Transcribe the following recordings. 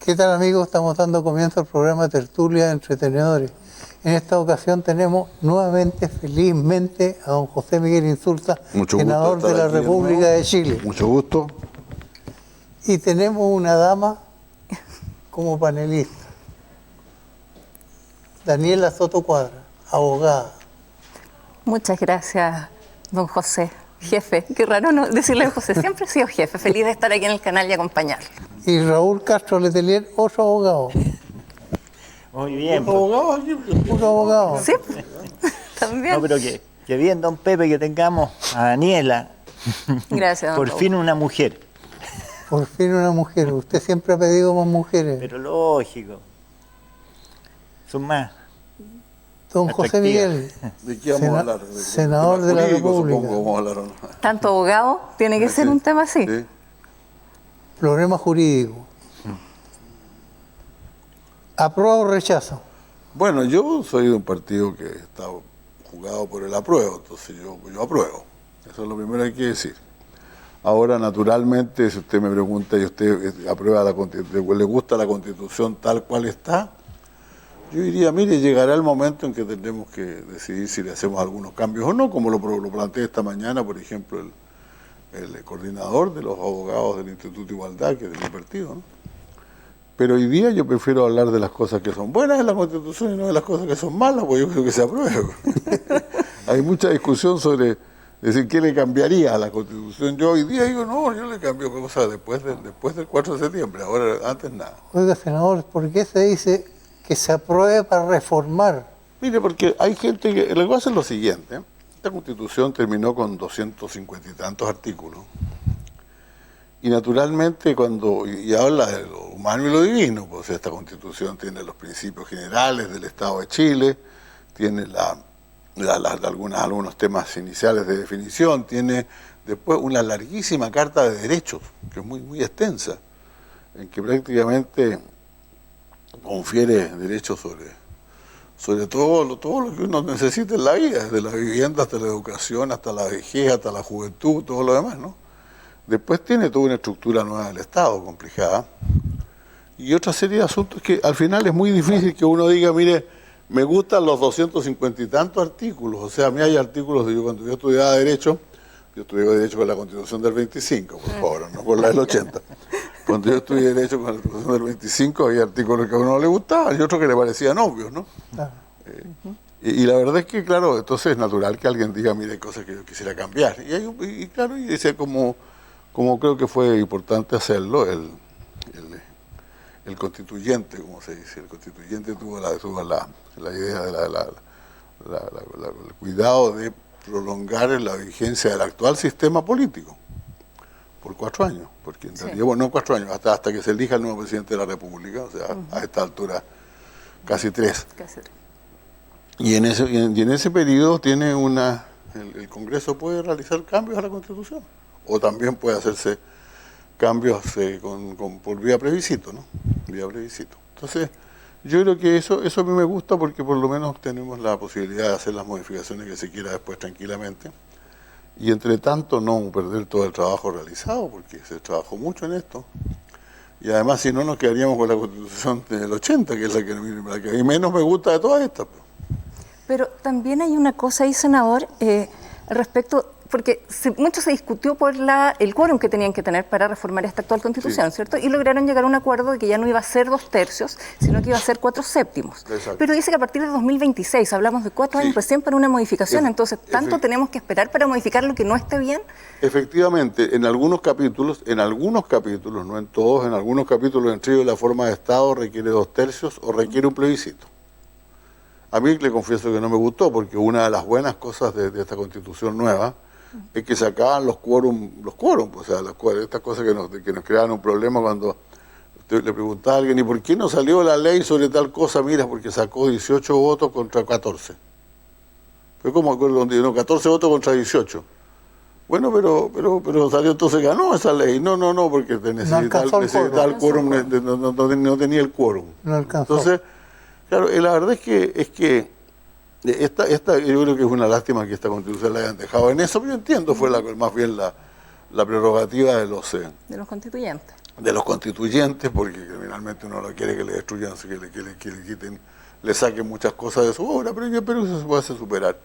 ¿Qué tal, amigos? Estamos dando comienzo al programa Tertulia de Entretenedores. En esta ocasión tenemos nuevamente, felizmente, a don José Miguel Insulza, senador de la República de Chile. Mucho gusto. Y tenemos una dama como panelista, Daniela Soto Cuadra, abogada. Muchas gracias, don José, jefe. Qué raro no decirle José, siempre he sido jefe, feliz de estar aquí en el canal y acompañarlo. Y Raúl Castro Letelier, otro abogado. Muy bien. ¿Otro abogado aquí? Otro abogado. Sí, también. No, pero que bien, don Pepe, que tengamos a Daniela. Gracias, don Por Raúl. fin una mujer. Por fin una mujer. Usted siempre ha pedido más mujeres. Pero lógico. Son más. Don José Miguel, ¿De qué vamos a hablar? senador de la República. Supongo, vamos a hablar, ¿o no? Tanto abogado, tiene que ser un tema así. Sí. Problema jurídico. ¿Aprueba o rechazo? Bueno, yo soy de un partido que está jugado por el apruebo, entonces yo apruebo. Eso es lo primero que hay que decir. Ahora, naturalmente, si usted me pregunta y usted aprueba le gusta la Constitución tal cual está, yo diría, mire, llegará el momento en que tendremos que decidir si le hacemos algunos cambios o no, como lo planteé esta mañana, por ejemplo, el coordinador de los abogados del Instituto de Igualdad, que es de mi partido, ¿no? Pero hoy día yo prefiero hablar de las cosas que son buenas de la Constitución y no de las cosas que son malas, porque yo creo que se apruebe. Hay mucha discusión sobre decir qué le cambiaría a la Constitución. Yo hoy día digo, no, yo le cambio cosas después del 4 de septiembre, ahora antes nada. Oiga, senador, ¿por qué se dice que se apruebe para reformar? Mire, porque hay gente que... Lo que pasa es lo siguiente, esta Constitución terminó con 250 y tantos artículos. Y naturalmente y habla de lo humano y lo divino, pues esta Constitución tiene los principios generales del Estado de Chile, tiene algunos temas iniciales de definición, tiene después una larguísima carta de derechos, que es muy, muy extensa, en que prácticamente confiere derechos sobre todo lo que uno necesita en la vida, desde la vivienda hasta la educación, hasta la vejez, hasta la juventud, todo lo demás, ¿no? Después tiene toda una estructura nueva del Estado, complicada, y otra serie de asuntos que al final es muy difícil que uno diga, mire, me gustan los 250 y tantos artículos. O sea, a mí hay artículos, cuando yo estudiaba Derecho, yo estudié Derecho con la Constitución del 25, por favor, no con la del 80. Cuando yo estudié Derecho con la Constitución del 25, había artículos que a uno no le gustaban y otros que le parecían obvios, ¿no? Claro. Y la verdad es que, claro, entonces es natural que alguien diga, mire, hay cosas que yo quisiera cambiar. Y claro, y decía como creo que fue importante hacerlo, el constituyente, como se dice, el constituyente tuvo la idea de el cuidado de prolongar la vigencia del actual sistema político por 4 años, porque en realidad, bueno, no 4 años, hasta que se elija el nuevo presidente de la República, o sea, a esta altura casi 3. Y en ese periodo tiene el Congreso puede realizar cambios a la Constitución, o también puede hacerse cambios por vía plebiscito, ¿no? Vía plebiscito. Entonces, yo creo que eso a mí me gusta porque por lo menos tenemos la posibilidad de hacer las modificaciones que se quiera después tranquilamente. Y entre tanto no perder todo el trabajo realizado, porque se trabajó mucho en esto. Y además, si no, nos quedaríamos con la Constitución del 80, que es la que a mí menos me gusta de todas estas. Pero también hay una cosa ahí, senador, respecto... Porque mucho se discutió por el quórum que tenían que tener para reformar esta actual Constitución, ¿cierto? Y lograron llegar a un acuerdo de que ya no iba a ser 2/3, sino que iba a ser 4/7. Exacto. Pero dice que a partir de 2026, hablamos de 4 años recién para una modificación, entonces, ¿tanto tenemos que esperar para modificar lo que no esté bien? Efectivamente, en algunos capítulos, no en todos, en algunos capítulos, entre ellos la forma de Estado requiere 2/3 o requiere un plebiscito. A mí le confieso que no me gustó, porque una de las buenas cosas de esta Constitución nueva es que se acaban los quórum, o sea, estas cosas que nos creaban un problema cuando usted le preguntaba a alguien, ¿y por qué no salió la ley sobre tal cosa? Mira, porque sacó 18 votos contra 14. Fue como, no, 14 votos contra 18. Bueno, pero salió, entonces ganó esa ley. No, porque necesitaba el quórum, no tenía el quórum. No alcanzó. Entonces, claro, la verdad es que esta yo creo que es una lástima que esta Constitución la hayan dejado en eso, pero yo entiendo, fue más bien la prerrogativa de los constituyentes. de los constituyentes, porque finalmente uno no quiere que le destruyan, que le quiten, le saquen muchas cosas de su obra, pero eso se puede hacer superar.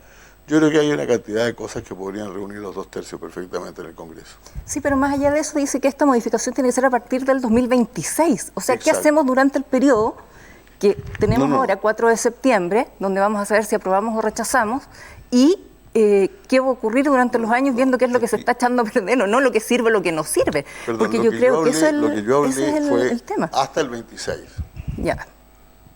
Yo creo que hay una cantidad de cosas que podrían reunir los 2/3 perfectamente en el Congreso. Sí, pero más allá de eso dice que esta modificación tiene que ser a partir del 2026. O sea, ¿qué Exacto. hacemos durante el periodo que tenemos ahora, 4 de septiembre, donde vamos a saber si aprobamos o rechazamos? Y qué va a ocurrir durante los años viendo qué es lo que se está echando a perder o no, lo que sirve, lo que no sirve. Perdón, porque yo creo que eso es lo que yo hablé ese es fue el tema. hasta el 26. Ya.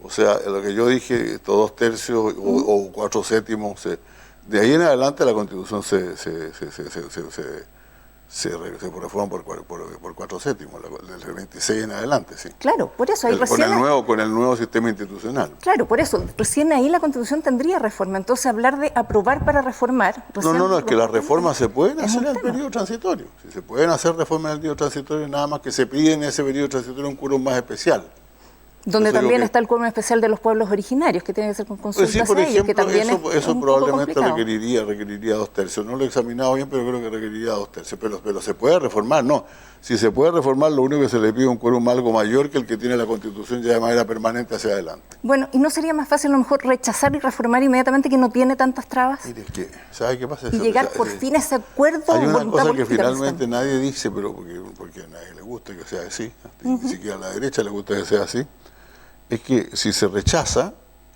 O sea, lo que yo dije, estos 2/3 o 4/7, de ahí en adelante la Constitución se reforma por 4/7, del 26 en adelante, sí. Claro, por eso ahí recién... Con el nuevo sistema institucional. Claro, por eso, recién ahí la Constitución tendría reforma. Entonces, hablar de aprobar para reformar... No, es que las reformas se pueden hacer en el tema. periodo transitorio. Si se pueden hacer reformas en el periodo transitorio, nada más que se pide en ese periodo transitorio un quórum más especial. Donde Eso también que... está el quórum especial de los pueblos originarios, que tiene que ser con consultas Pues sí, por a ellos, ejemplo, que también eso un poco probablemente complicado. requeriría 2/3. No lo he examinado bien, pero creo que requeriría 2/3. Pero se puede reformar, no. Si se puede reformar, lo único que se le pide es un quórum algo mayor que el que tiene la Constitución ya de manera permanente hacia adelante. Bueno, ¿y no sería más fácil a lo mejor rechazar y reformar inmediatamente que no tiene tantas trabas? Mire, es que, ¿sabe qué pasa? Y llegar por fin a ese acuerdo. Hay una voluntad cosa que política, finalmente nadie dice, pero porque a nadie le gusta que sea así, ni siquiera a la derecha le gusta que sea así, es que si se rechaza,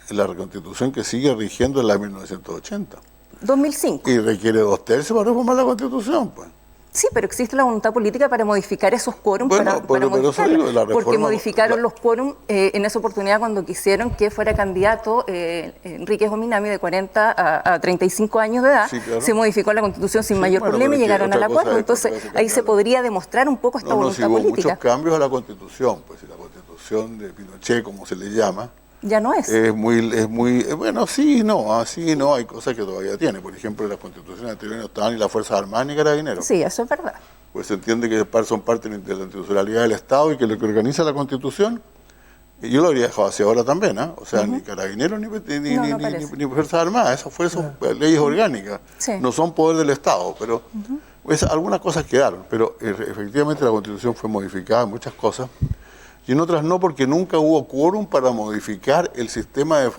la Constitución que sigue rigiendo es la de 1980. 2005. Y requiere 2/3 para reformar la Constitución, pues. Sí, pero existe la voluntad política para modificar esos quórums, Bueno, para pero eso digo, la reforma... porque modificaron los quórums en esa oportunidad cuando quisieron que fuera candidato Enrique Jominami de 40 a 35 años de edad. Sí, claro. Se modificó la Constitución sin mayor problema y llegaron al acuerdo. Entonces, ahí se podría demostrar un poco esta voluntad hubo política. muchos cambios a la Constitución, pues, y la Constitución de Pinochet, como se le llama, Ya no es. bueno, sí, no, así no, hay cosas que todavía tiene. Por ejemplo, en las constituciones anteriores no estaban ni las Fuerzas Armadas ni Carabineros. Sí, eso es verdad. Pues se entiende que son parte de la institucionalidad del Estado y que lo que organiza la Constitución, y yo lo habría dejado así ahora también, ¿eh? O sea, ni Carabineros ni Fuerzas Armadas, esas fuerzas, leyes orgánicas, Sí. no son poder del Estado, pero algunas cosas quedaron, pero efectivamente la Constitución fue modificada en muchas cosas, y en otras no, porque nunca hubo quórum para modificar el sistema de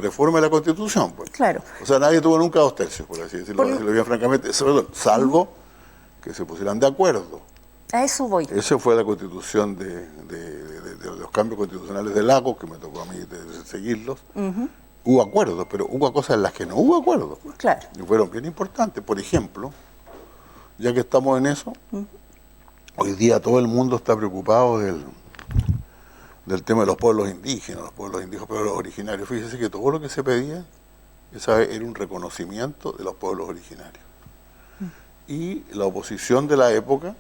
reforma de la Constitución. Pues. Claro. O sea, nadie tuvo nunca 2/3, por así decirlo, bien francamente, salvo que se pusieran de acuerdo. A eso voy. Esa fue la Constitución de los cambios constitucionales de Lagos, que me tocó a mí seguirlos. Hubo acuerdos, pero hubo cosas en las que no hubo acuerdos. Claro. Y fueron bien importantes. Por ejemplo, ya que estamos en eso, hoy día todo el mundo está preocupado del tema de los pueblos indígenas, pueblos originarios. Fíjese que todo lo que se pedía, esa vez, era un reconocimiento de los pueblos originarios. Y la oposición de la época,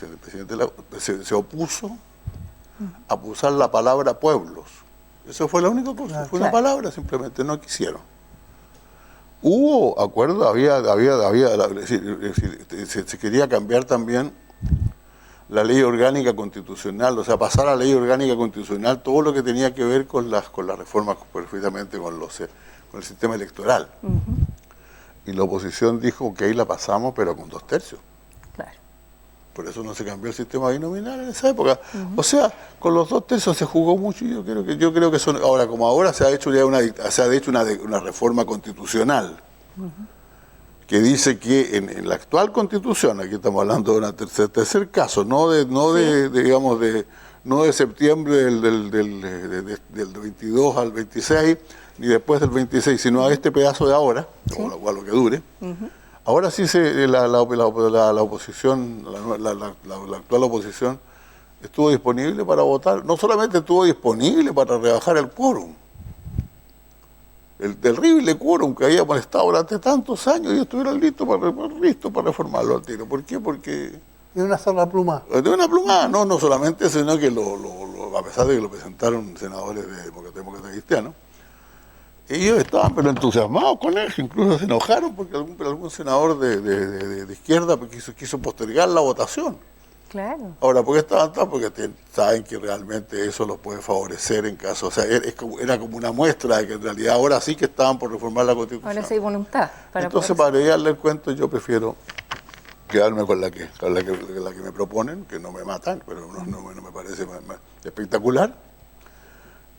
el presidente se opuso a usar la palabra pueblos. Eso fue la única cosa, fue una palabra, simplemente no quisieron. Hubo acuerdo, se quería cambiar también la ley orgánica constitucional, o sea, pasar a la ley orgánica constitucional todo lo que tenía que ver con las reformas, perfectamente con el sistema electoral. Y la oposición dijo que ahí la pasamos, pero con 2/3. Claro. Por eso no se cambió el sistema binominal en esa época. O sea, con los 2/3 se jugó mucho y yo creo que son ahora se ha hecho ya una reforma constitucional que dice que en la actual Constitución, aquí estamos hablando de un tercer caso, no de septiembre del 22 al 26 ni después del 26, sino a este pedazo de ahora, o lo que dure. Ahora sí la oposición, la actual oposición, estuvo disponible para votar. No solamente estuvo disponible para rebajar el quórum, el terrible quórum que había molestado durante tantos años, y estuvieron listos para reformarlo al tiro. ¿Por qué? Porque... De una sola pluma. De una pluma, no solamente eso, sino que a pesar de que lo presentaron senadores demócratas cristianos, ellos estaban pero entusiasmados con él, incluso se enojaron porque algún senador de izquierda quiso postergar la votación. Claro. Ahora, ¿por qué estaban tan? Porque saben que realmente eso los puede favorecer en caso, o sea, era como una muestra de que en realidad ahora sí que estaban por reformar la Constitución. Ahora sí hay voluntad. Entonces, para darle el cuento, yo prefiero quedarme con la que me proponen, que no me matan, pero no me parece más espectacular,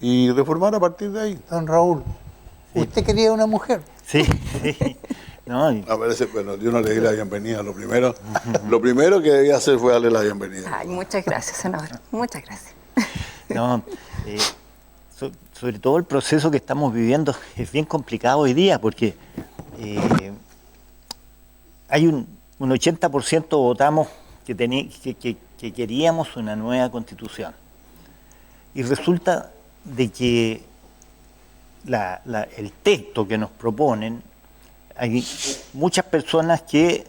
y reformar a partir de ahí. Don Raúl, ¿usted quería una mujer? Sí, sí. No, Bueno, yo no le di la bienvenida. Lo primero que debía hacer fue darle la bienvenida. Ay, muchas gracias, senador. Muchas gracias. no, sobre todo el proceso que estamos viviendo es bien complicado hoy día porque hay un 80% votamos que queríamos una nueva constitución. Y resulta de que el texto que nos proponen, hay muchas personas que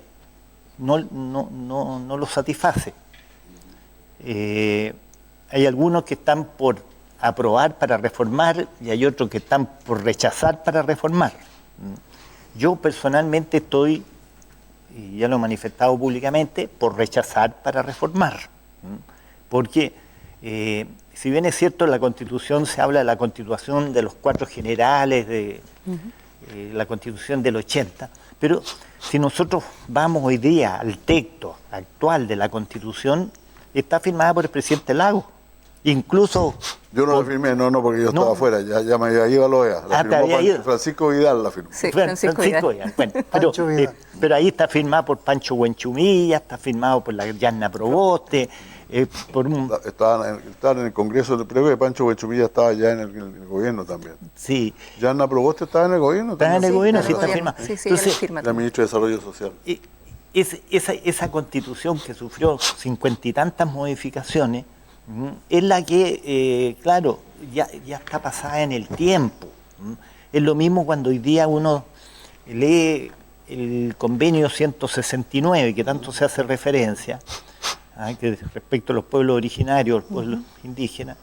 no lo satisface. Hay algunos que están por aprobar para reformar y hay otros que están por rechazar para reformar. Yo personalmente estoy, y ya lo he manifestado públicamente, por rechazar para reformar. Porque si bien es cierto, en la Constitución se habla de la Constitución de los 4 generales, de la Constitución del 80, pero si nosotros vamos hoy día al texto actual de la Constitución, está firmada por el presidente Lagos. Incluso... Yo no la firmé, porque yo estaba afuera, ya me había ido a la OEA. La firmó Francisco Vidal, la firmó. Sí, Francisco Vidal. Bueno, pero ahí está firmada por Pancho Buenchumilla, está firmado por la Yanna Proboste, Estaban en el Congreso, creo que Pancho Buenchumilla estaba ya en el gobierno también. Sí. Yanna Proboste estaba en el gobierno también. Está en el gobierno, sí, está firmada. Sí, entonces, la ministra de Desarrollo Social. Esa Constitución que sufrió 50 y tantas modificaciones, es la que, claro, ya está pasada en el tiempo. Es lo mismo cuando hoy día uno lee el convenio 169, que tanto se hace referencia, que respecto a los pueblos originarios, los pueblos indígenas,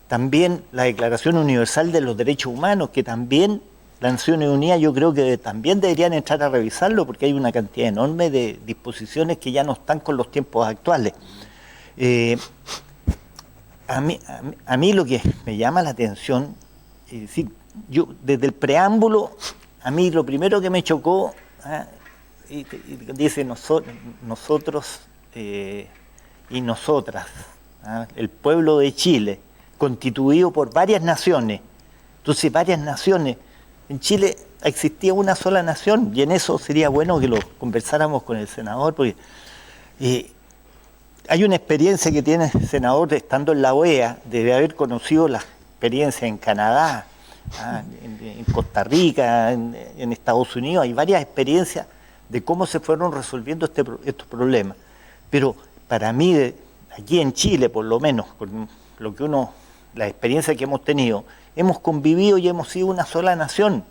también la Declaración Universal de los Derechos Humanos, que también las Naciones Unidas yo creo que también deberían entrar a revisarlo, porque hay una cantidad enorme de disposiciones que ya no están con los tiempos actuales. A mí lo que me llama la atención, es decir, yo desde el preámbulo, a mí lo primero que me chocó, dice nosotros y nosotras, el pueblo de Chile, constituido por varias naciones. Entonces, varias naciones. En Chile existía una sola nación, y en eso sería bueno que lo conversáramos con el senador, porque hay una experiencia que tiene el senador estando en la OEA, de haber conocido la experiencia en Canadá, en Costa Rica, en Estados Unidos. Hay varias experiencias de cómo se fueron resolviendo estos problemas. Pero para mí, aquí en Chile, por lo menos, con lo que la experiencia que hemos tenido, hemos convivido y hemos sido una sola nación.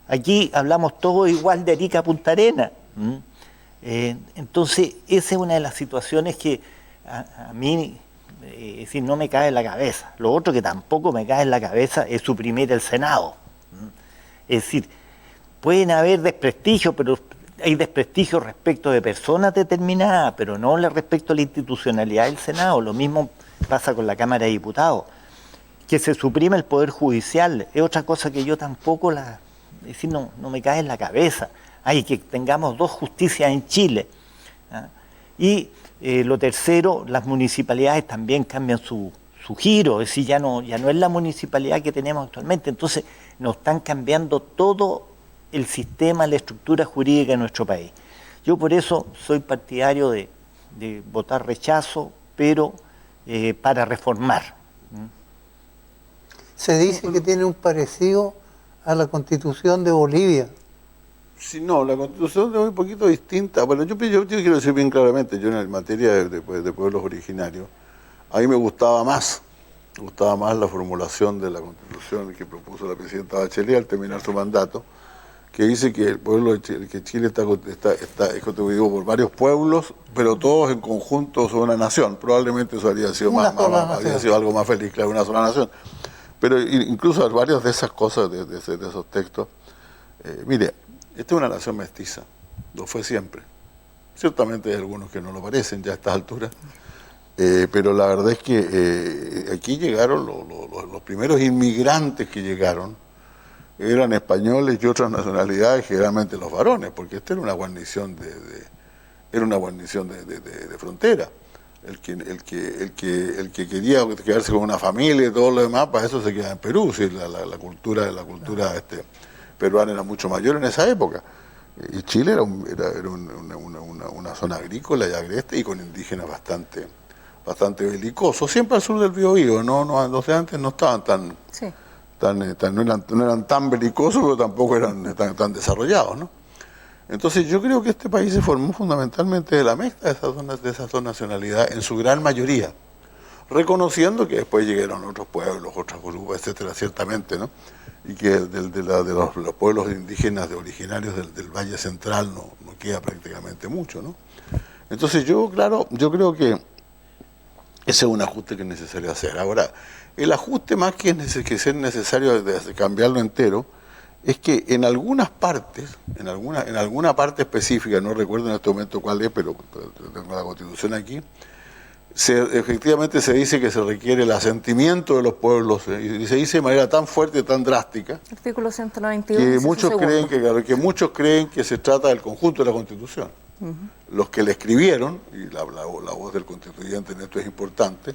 Aquí hablamos todos igual de Arica a Punta Arenas. Entonces, esa es una de las situaciones que a mí no me cae en la cabeza. Lo otro que tampoco me cae en la cabeza es suprimir el Senado. Es decir, pueden haber desprestigios, pero hay desprestigio respecto de personas determinadas, pero no respecto a la institucionalidad del Senado. Lo mismo pasa con la Cámara de Diputados. Que se suprime el Poder Judicial es otra cosa que yo tampoco no me cae en la cabeza. Hay que tengamos 2 justicias en Chile. Y lo tercero, las municipalidades también cambian su giro, es decir, ya no es la municipalidad que tenemos actualmente. Entonces nos están cambiando todo el sistema, la estructura jurídica de nuestro país. Yo por eso soy partidario de votar rechazo, pero para reformar. Se dice que tiene un parecido a la Constitución de Bolivia. Sí, no, la Constitución es un poquito distinta. Bueno, yo quiero decir bien claramente, yo en materia de pueblos originarios, a mí me gustaba más la formulación de la Constitución que propuso la presidenta Bachelet al terminar su mandato, que dice que el pueblo de Chile, que Chile está constituido por varios pueblos, pero todos en conjunto son una nación. Probablemente eso habría sido algo más feliz, claro, una sola nación. Pero incluso varias de esas cosas, de esos textos, mire, esta es una nación mestiza, lo fue siempre. Ciertamente hay algunos que no lo parecen ya a estas alturas, pero la verdad es que aquí llegaron los primeros inmigrantes que llegaron, eran españoles y otras nacionalidades, generalmente los varones, porque esta era una guarnición era una guarnición de frontera. El que quería quedarse con una familia y todo lo demás, para eso se quedaba en Perú. Si la cultura peruana era mucho mayor en esa época. Y Chile era una zona agrícola y agreste y con indígenas bastante belicosos, siempre al sur del Biobío, los de antes no estaban no eran tan belicosos, pero tampoco eran tan desarrollados, ¿no? Entonces yo creo que este país se formó fundamentalmente de la mezcla de esas dos nacionalidades, en su gran mayoría, reconociendo que después llegaron otros pueblos, otras grupos, etcétera, ciertamente, ¿no? Y que de los pueblos indígenas originarios del Valle Central no queda prácticamente mucho, ¿no? Entonces yo creo que ese es un ajuste que es necesario hacer. Ahora, el ajuste más que ser necesario de cambiarlo entero, es que en algunas partes, en alguna parte específica, no recuerdo en este momento cuál es, pero tengo la Constitución aquí, efectivamente se dice que se requiere el asentimiento de los pueblos, y se dice de manera tan fuerte, tan drástica, artículo 192, que muchos creen que se trata del conjunto de la Constitución. Los que le escribieron, y la voz del constituyente en esto es importante,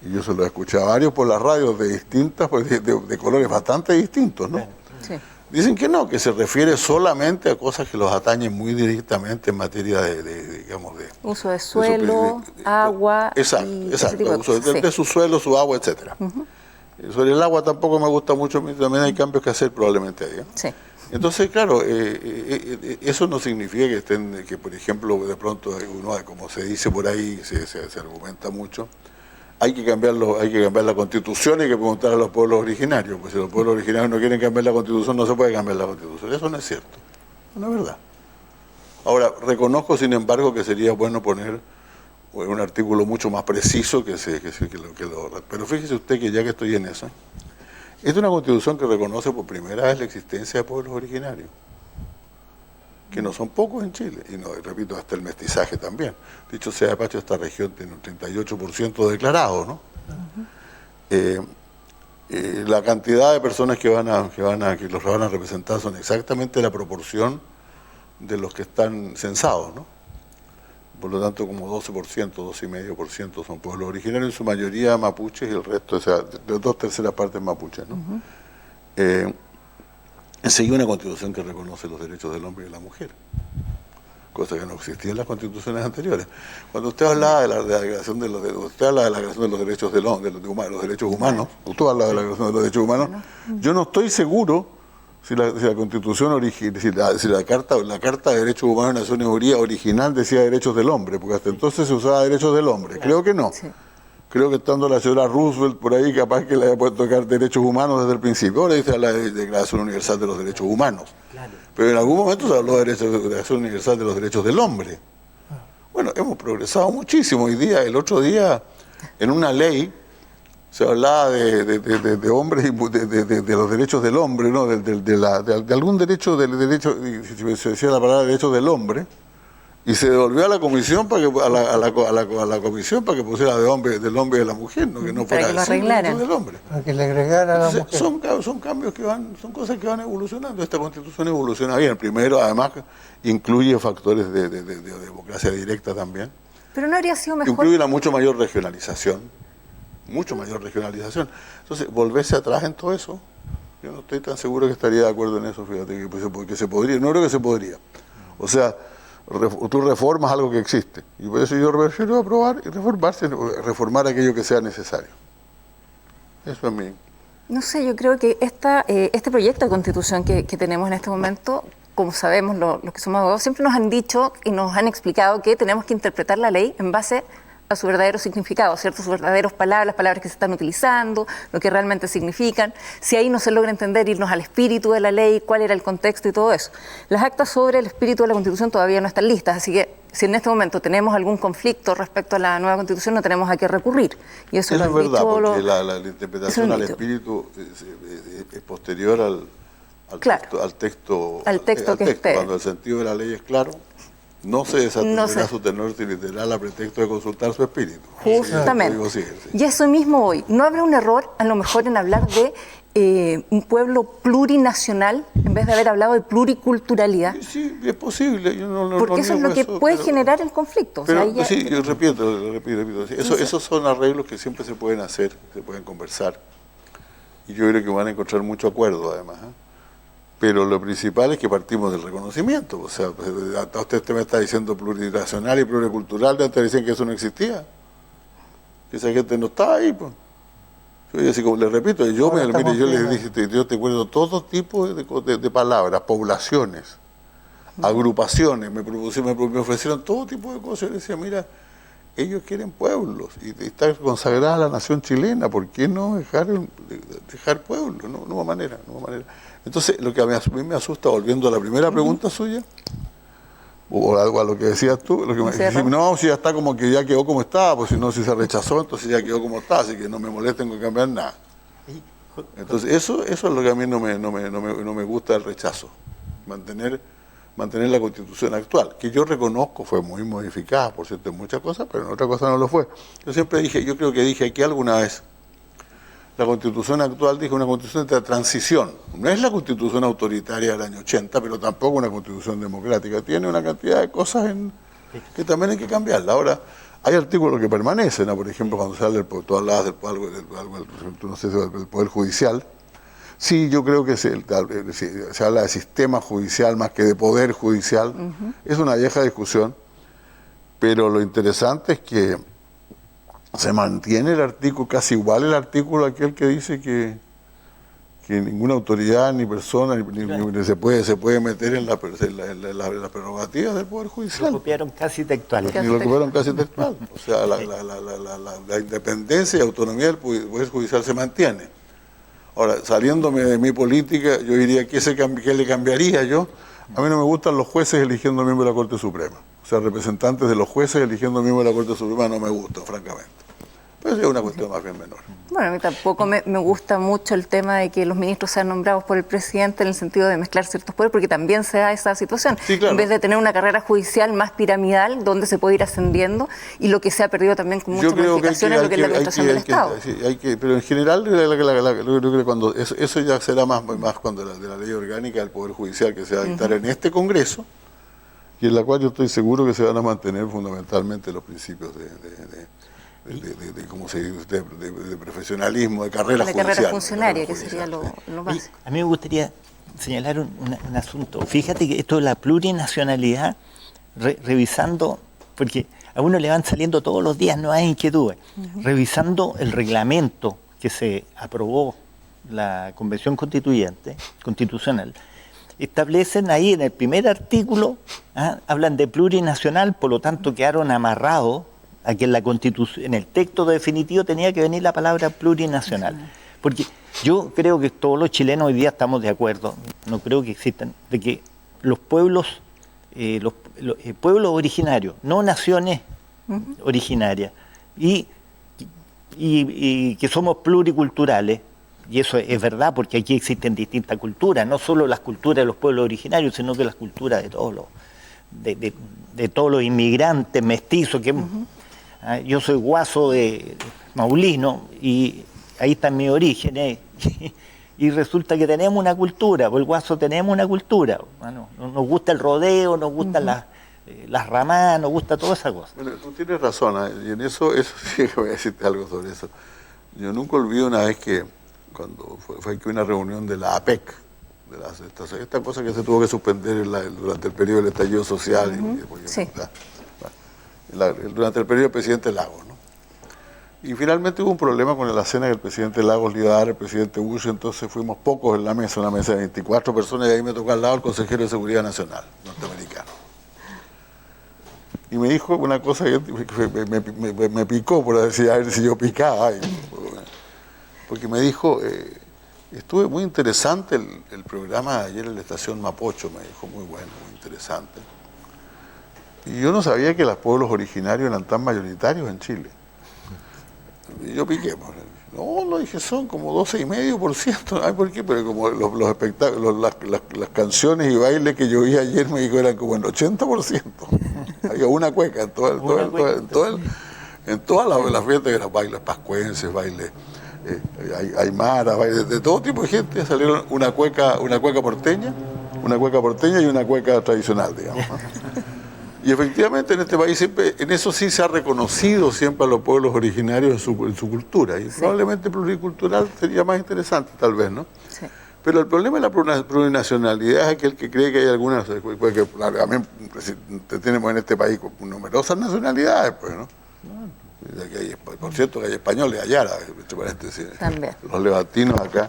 y yo se lo he escuchado a varios por las radios de colores bastante distintos, ¿no? Sí. Dicen que no, que se refiere solamente a cosas que los atañen muy directamente en materia de uso de suelo, agua. Exacto, uso de su suelo, su agua, etcétera. Sobre el agua tampoco me gusta mucho, también hay cambios que hacer probablemente ahí, ¿eh? Sí. Entonces, claro, eso no significa que por ejemplo, de pronto uno, como se dice por ahí, se argumenta mucho, hay que cambiar la Constitución y hay que preguntar a los pueblos originarios, pues si los pueblos originarios no quieren cambiar la Constitución, no se puede cambiar la Constitución. Eso no es cierto, no es verdad. Ahora, reconozco, sin embargo, que sería bueno poner un artículo mucho más preciso pero fíjese usted que ya que estoy en eso, es una Constitución que reconoce por primera vez la existencia de pueblos originarios, que no son pocos en Chile, y repito, hasta el mestizaje también. Dicho sea de paso, esta región tiene un 38% declarado, ¿no? La cantidad de personas que los van a representar son exactamente la proporción de los que están censados, ¿no? Por lo tanto, como 12%, 12,5% son pueblos originarios, en su mayoría mapuches y el resto, o sea, de 2/3 partes mapuches, ¿no? Enseguida una Constitución que reconoce los derechos del hombre y de la mujer, cosa que no existía en las constituciones anteriores. Cuando usted hablaba de la Declaración de los derechos del hombre, los derechos humanos, usted habla de la Declaración de los derechos humanos, yo no estoy seguro si la Constitución si la Carta de Derechos Humanos de Naciones Unidas original decía derechos del hombre, porque hasta entonces se usaba derechos del hombre. Creo que no. Sí. Creo que estando la señora Roosevelt por ahí, capaz que le haya puesto tocar derechos humanos desde el principio. Ahora dice la Declaración Universal de los Derechos Humanos. Claro. Pero en algún momento se habló de la Declaración Universal de los Derechos del Hombre. Bueno, hemos progresado muchísimo. El otro día, en una ley, se hablaba de hombres y de los derechos del hombre, ¿no? De algún derecho, si se decía la palabra derechos del hombre, y se devolvió a la comisión a la comisión para que pusiera del hombre y de la mujer, ¿no? Que no fuera que lo arreglaran. Del hombre. Para que le agregara a la mujer. Son cambios son cosas que van evolucionando. Esta Constitución evoluciona bien. Primero, además, incluye factores de democracia directa también. Pero no habría sido mejor. Incluye una mucho mayor regionalización. Entonces, volverse atrás en todo eso, yo no estoy tan seguro que estaría de acuerdo en eso, fíjate, que se podría, no creo que se podría. O sea, tú reformas algo que existe, y por eso yo prefiero aprobar y reformar aquello que sea necesario. Eso es mi... No sé, yo creo que este proyecto de Constitución que tenemos en este momento, como sabemos, los que somos abogados, siempre nos han dicho y nos han explicado que tenemos que interpretar la ley en base a su verdadero significado, ¿cierto? Sus verdaderas palabras, las palabras que se están utilizando, lo que realmente significan. Si ahí no se logra entender, irnos al espíritu de la ley, cuál era el contexto y todo eso. Las actas sobre el espíritu de la Constitución todavía no están listas, así que si en este momento tenemos algún conflicto respecto a la nueva Constitución, no tenemos a qué recurrir. Y eso es verdad, porque la interpretación al espíritu es posterior al texto que esté. Cuando el sentido de la ley es claro, no se desatenderá su tenor literal a pretexto de consultar su espíritu. Justamente. Y eso mismo hoy. ¿No habrá un error, a lo mejor, en hablar de un pueblo plurinacional en vez de haber hablado de pluriculturalidad? Sí, es posible. Yo porque eso es lo que puede generar el conflicto. Pero, o sea, sí, yo repito. Esos son arreglos que siempre se pueden hacer, se pueden conversar. Y yo creo que van a encontrar mucho acuerdo, además. Pero lo principal es que partimos del reconocimiento. O sea, usted me está diciendo plurinacional y pluricultural, antes decían que eso no existía. Que esa gente no estaba ahí, pues. Yo, así como le repito, yo les dije, yo te cuento todo tipo de palabras, poblaciones, agrupaciones, me ofrecieron todo tipo de cosas. Yo les decía, mira, ellos quieren pueblos y está consagrada la nación chilena, ¿por qué no dejar pueblos? No hay manera. Entonces, lo que a mí me asusta, volviendo a la primera pregunta suya, o algo a lo que decías tú, lo que me decís, no, si ya está como que ya quedó como estaba, pues si no, si se rechazó, entonces ya quedó como está, así que no me molesten con cambiar nada. Entonces, eso es lo que a mí no me gusta del rechazo, mantener la Constitución actual, que yo reconozco fue muy modificada, por cierto, en muchas cosas, pero en otras cosas no lo fue. Yo creo que dije aquí alguna vez, la Constitución actual, dije, una Constitución de transición. No es la Constitución autoritaria del año 80, pero tampoco una Constitución democrática. Tiene una cantidad de cosas que también hay que cambiarla. Ahora, hay artículos que permanecen, ¿no? Por ejemplo, cuando se habla, tú hablabas del Poder Judicial. Sí, yo creo que se habla de sistema judicial más que de poder judicial. Es una vieja discusión, pero lo interesante es que se mantiene el artículo, casi igual el artículo aquel que dice que ninguna autoridad ni persona ni se puede meter en las prerrogativas del Poder Judicial. Lo copiaron casi textual. O sea, la independencia y autonomía del Poder Judicial se mantiene. Ahora, saliéndome de mi política, yo diría, ¿qué le cambiaría yo? A mí no me gustan los jueces eligiendo miembros de la Corte Suprema. O sea, representantes de los jueces eligiendo miembros de la Corte Suprema no me gustan, francamente. Pues es una cuestión más bien menor. Bueno, a mí tampoco me gusta mucho el tema de que los ministros sean nombrados por el presidente en el sentido de mezclar ciertos poderes, porque también se da esa situación. Sí, claro. En vez de tener una carrera judicial más piramidal, donde se puede ir ascendiendo, y lo que se ha perdido también con muchas modificaciones es lo que es la administración del Estado. Pero en general, yo creo que cuando eso ya será más cuando de la ley orgánica del Poder Judicial que se va a dictar en este Congreso, y en la cual yo estoy seguro que se van a mantener fundamentalmente los principios de profesionalismo, de carrera judicial. De carrera funcionaria, que sería lo básico. A mí me gustaría señalar un asunto. Fíjate que esto de la plurinacionalidad, revisando, porque a uno le van saliendo todos los días nuevas inquietudes, revisando el reglamento que se aprobó la Convención Constitucional, establecen ahí en el primer artículo, hablan de plurinacional, por lo tanto quedaron amarrados a que en la Constitución, en el texto definitivo tenía que venir la palabra plurinacional. Porque yo creo que todos los chilenos hoy día estamos de acuerdo, no creo que existan, de que los pueblos, pueblos originarios, no naciones originarias, y que somos pluriculturales, y eso es verdad porque aquí existen distintas culturas, no solo las culturas de los pueblos originarios, sino que las culturas de todos los inmigrantes mestizos que yo soy guaso de Maulino y ahí están mis orígenes y resulta que tenemos una cultura, por el guaso tenemos una cultura. Bueno, nos gusta el rodeo, nos gustan las ramas, nos gusta toda esa cosa. Bueno, tú tienes razón, y en eso sí voy a decirte algo sobre eso. Yo nunca olvido una vez que cuando fue aquí una reunión de la APEC, esta cosa que se tuvo que suspender durante el periodo del estallido social. Sí. Durante el periodo del presidente Lagos, ¿no? Y finalmente hubo un problema con la cena que el presidente Lagos le iba a dar al presidente Bush, entonces fuimos pocos en la mesa, una mesa de 24 personas, y ahí me tocó al lado el consejero de Seguridad Nacional, norteamericano. Y me dijo una cosa que me picó, por decir, a ver si yo picaba. Porque me dijo, estuve muy interesante el programa de ayer en la estación Mapocho, me dijo, muy bueno, muy interesante. Y yo no sabía que los pueblos originarios eran tan mayoritarios en Chile. Y yo piqué. No, dije, son como 12,5%. Ay, ¿por qué? Pero como los espectáculos, las canciones y bailes que yo vi ayer me dijo eran como el 80%. Había una cueca en todas las fiestas, que los bailes pascuenses, bailes aymaras, de todo tipo de gente. Salieron una cueca porteña y una cueca tradicional, digamos, ¿no? Y efectivamente en este país siempre, en eso sí se ha reconocido siempre a los pueblos originarios en su cultura, y probablemente pluricultural sería más interesante tal vez, ¿no? Sí. Pero el problema de la plurinacionalidad es aquel que cree que hay algunas, porque también tenemos en este país numerosas nacionalidades, pues, ¿no? Por cierto que hay españoles y hay árabes, también. Los levantinos acá,